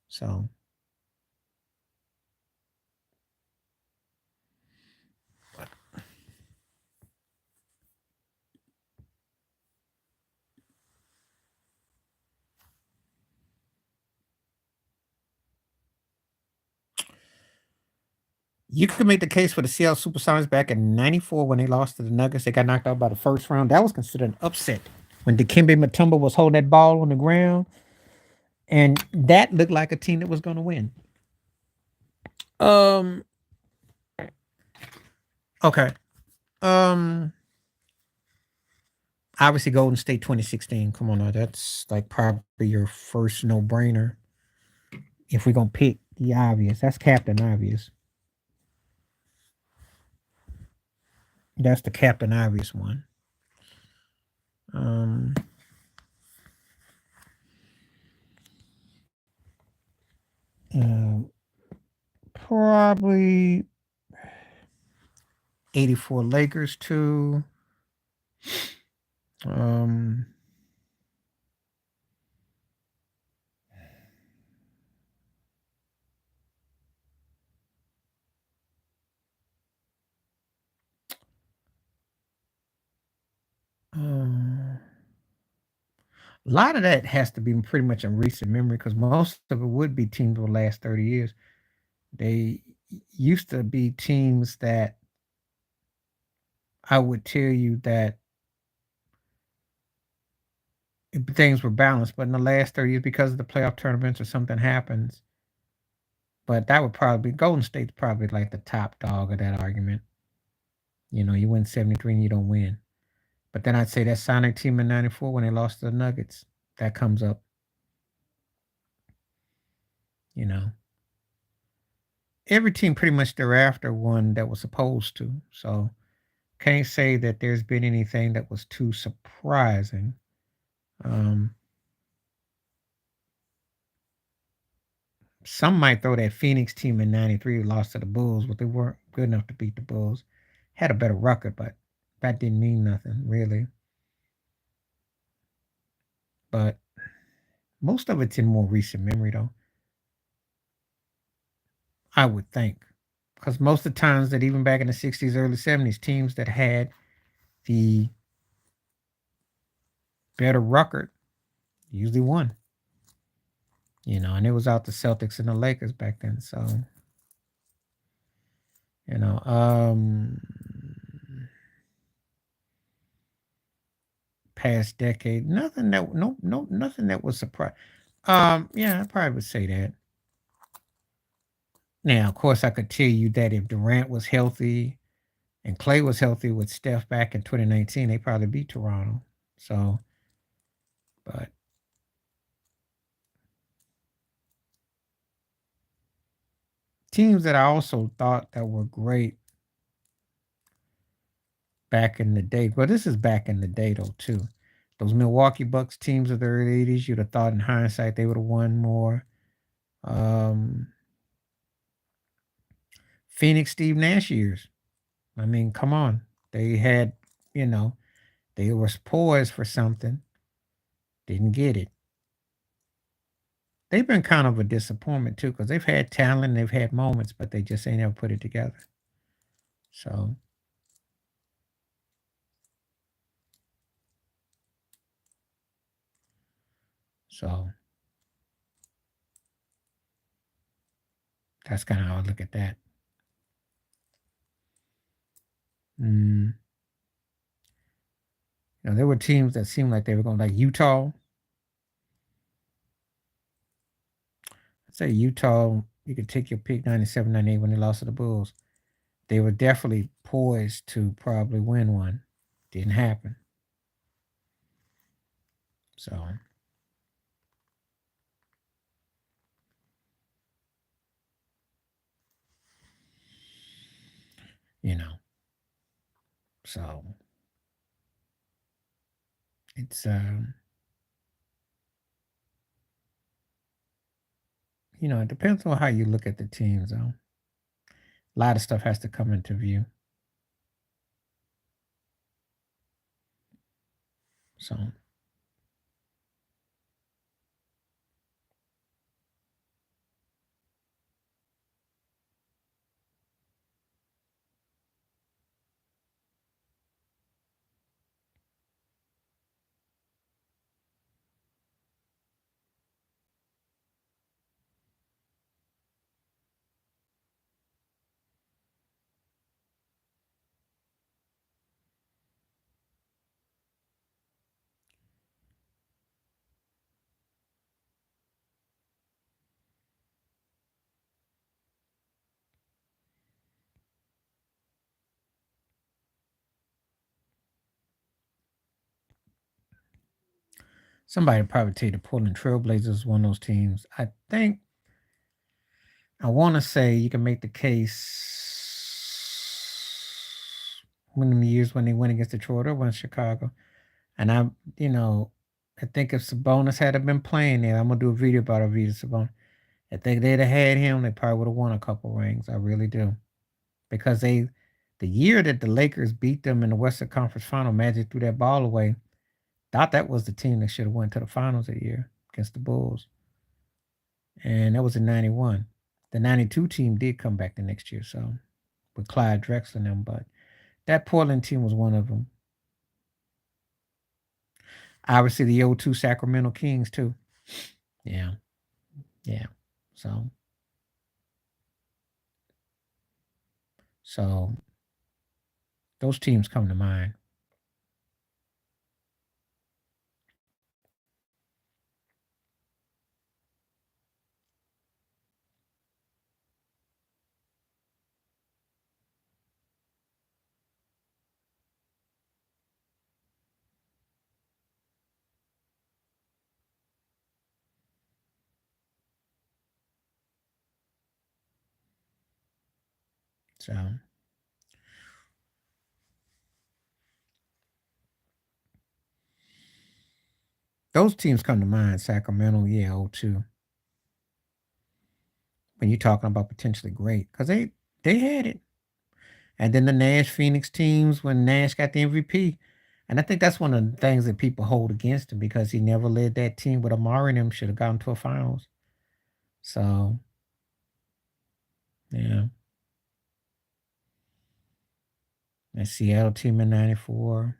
so. You could make the case for the Seattle Supersonics back in '94 when they lost to the Nuggets. They got knocked out by the first round. That was considered an upset when Dikembe Mutombo was holding that ball on the ground, and that looked like a team that was going to win. Um. Okay. Um. Obviously, Golden State 2016. Come on now, that's like probably your first no brainer. If we're gonna pick the obvious, that's Captain Obvious. That's the Captain Obvious one. Um. Uh, Probably 84 Lakers too. Um, a lot of that has to be pretty much in recent memory because most of it would be teams of the last 30 years. They used to be teams that I would tell you that things were balanced, but in the last 30 years, because of the playoff tournaments or something happens, but that would probably Golden State's probably like the top dog of that argument. You win 73 and you don't win. But then I'd say that Sonic team in '94 when they lost to the Nuggets, that comes up. You know, every team pretty much thereafter won that was supposed to. So can't say that there's been anything that was too surprising. Um, some might throw that Phoenix team in '93 who lost to the Bulls, but they weren't good enough to beat the Bulls. Had a better record, but that didn't mean nothing really. But most of it's in more recent memory, though. I would think, because most of the times that even back in the '60s, early '70s, teams that had the better record usually won. And it was out the Celtics and the Lakers back then. So, you know, past decade, nothing that nothing that was surprised. Yeah, I probably would say that. Now, of course, I could tell you that if Durant was healthy and Clay was healthy with Steph back in 2019, they probably beat Toronto. So, but teams that I also thought that were great back in the day. Well, this is back in the day though too. Those Milwaukee Bucks teams of the early '80s, you'd have thought in hindsight they would have won more. Um, Phoenix Steve Nash years. I mean, come on. They had, you know, they were poised for something. Didn't get it. They've been kind of a disappointment too, because they've had talent, they've had moments, but they just ain't ever put it together. So, so that's kind of how I look at that. Mm. There were teams that seemed like they were going like Utah. I'd say Utah. You could take your pick 97, 98 when they lost to the Bulls. They were definitely poised to probably win one. Didn't happen. So, you know, so it's it depends on how you look at the teams though. A lot of stuff has to come into view. So somebody probably tell you the Portland Trailblazers is one of those teams. I want to say you can make the case when the years when they went against Detroit or went Chicago. And I think if Sabonis had been playing there, I'm gonna do a video about Arvydas Sabonis. I think they'd have had him, they probably would have won a couple rings. I really do. Because the year that the Lakers beat them in the Western Conference Final, Magic threw that ball away. Thought that was the team that should have went to the finals that year against the Bulls. And that was in 91. The 92 team did come back the next year, so with Clyde Drexler and them, but that Portland team was one of them. Obviously, the 02 Sacramento Kings, too. Yeah. Yeah. So those teams come to mind. So those teams come to mind. Sacramento, yeah, 02. When you're talking about potentially great, because they had it. And then the Nash Phoenix teams when Nash got the MVP. And I think that's one of the things that people hold against him because he never led that team with Amari and them should have gotten to a finals. So yeah. That Seattle team in 94.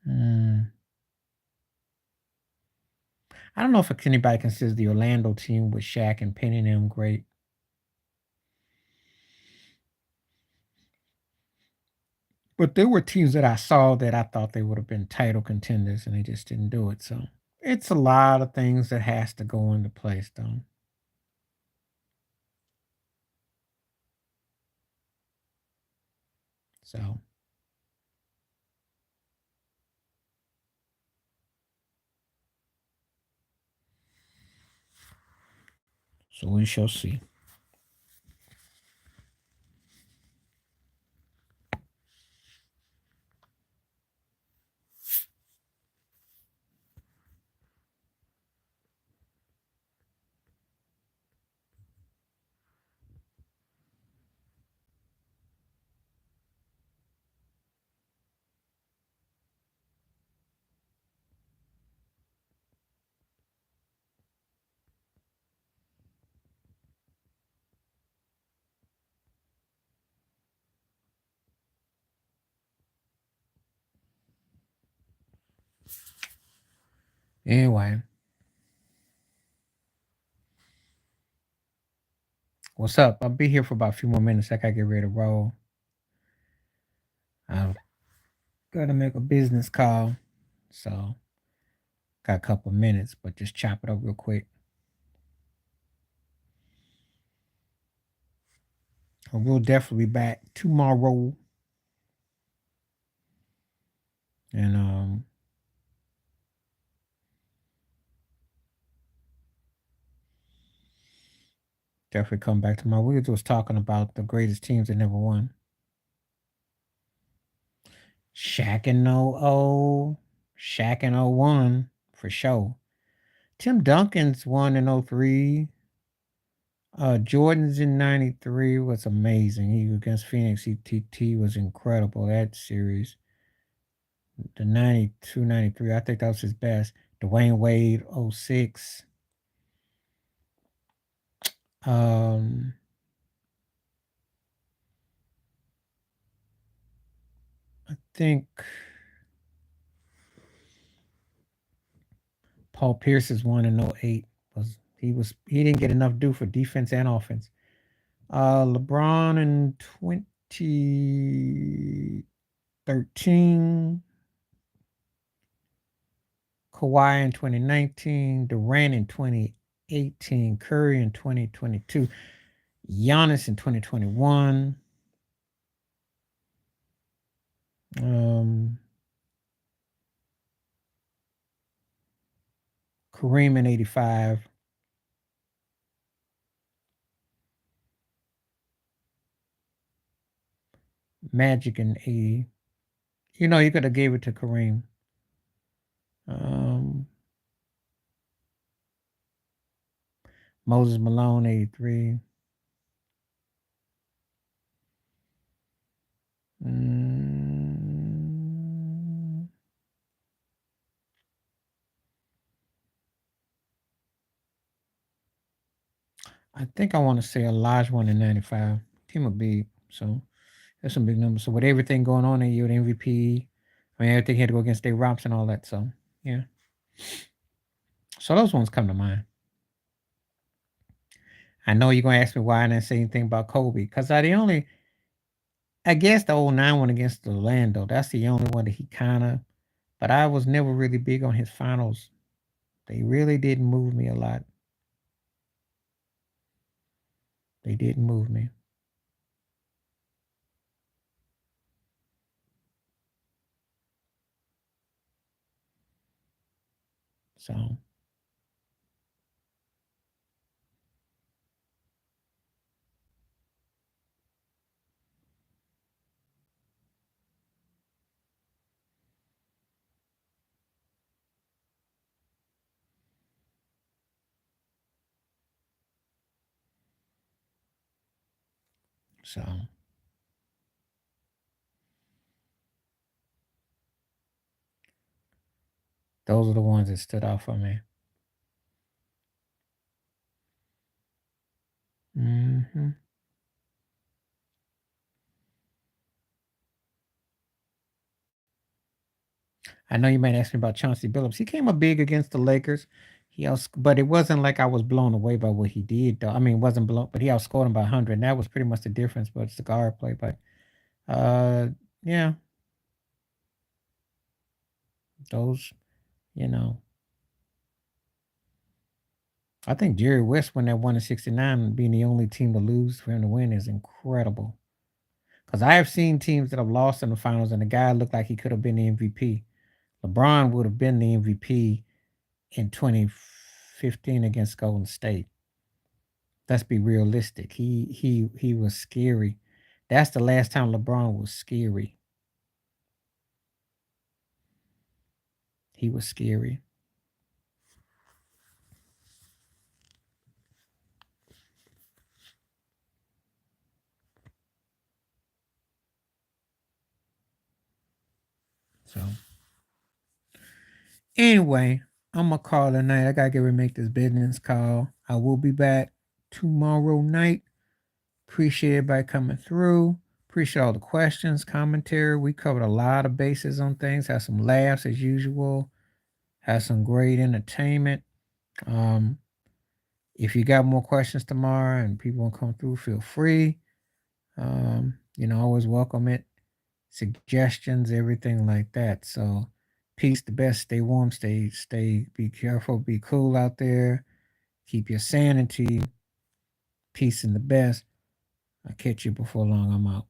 Mm. I don't know if anybody considers the Orlando team with Shaq and Penny and them great. But there were teams that I saw that I thought they would have been title contenders and they just didn't do it. So it's a lot of things that has to go into place though. So we shall see. Anyway, what's up? I'll be here for about a few more minutes. I gotta get ready to roll. I've got to make a business call. So got a couple minutes, but just chop it up real quick. We'll definitely be back tomorrow. And definitely come back tomorrow. We were just talking about the greatest teams that never won. Shaq in 00, Shaq in 01 for sure. Tim Duncan's won in 03. Jordan's in 93 was amazing. He against Phoenix ETT was incredible. That series. The 92, 93, I think that was his best. Dwayne Wade 06. Um I think Paul Pierce's one in 08 he didn't get enough due for defense and offense. LeBron in 2013, Kawhi in 2019, Durant in 2018, Curry in 2022, Giannis in 2021. Kareem in 85. Magic in 80. You know, you could have gave it to Kareem. Moses Malone, 83. I think I want to say a large one in 95. Team of big. So that's some big numbers. So with everything going on in you, the MVP, I mean, everything had to go against Dave Robinson and all that. So, yeah. So those ones come to mind. I know you're going to ask me why I didn't say anything about Kobe. Because I guess the 09 one against Orlando, that's the only one that he kind of, but I was never really big on his finals. They really didn't move me a lot. They didn't move me. So. So. Those are the ones that stood out for me. Mm-hmm. I know you might ask me about Chauncey Billups. He came up big against the Lakers. But it wasn't like I was blown away by what he did, though. I mean, it wasn't blown, but he outscored him by 100. And that was pretty much the difference. But it's the guard play. But uh, yeah, those, you know, I think Jerry West when that won in '69, being the only team to lose for him to win is incredible. Because I have seen teams that have lost in the finals, and the guy looked like he could have been the MVP. LeBron would have been the MVP in 2015 against Golden State. Let's be realistic. He was scary. That's the last time LeBron was scary. He was scary. So anyway, I'm gonna call it a night. I gotta get ready to make this business call. I will be back tomorrow night. Appreciate everybody coming through. Appreciate all the questions, commentary. We covered a lot of bases on things. Had some laughs as usual. Had some great entertainment. Um, if you got more questions tomorrow and people want to come through, feel free. Always welcome it. Suggestions, everything like that. So peace, the best, stay warm, be careful, be cool out there, keep your sanity, peace and the best. I'll catch you before long. I'm out.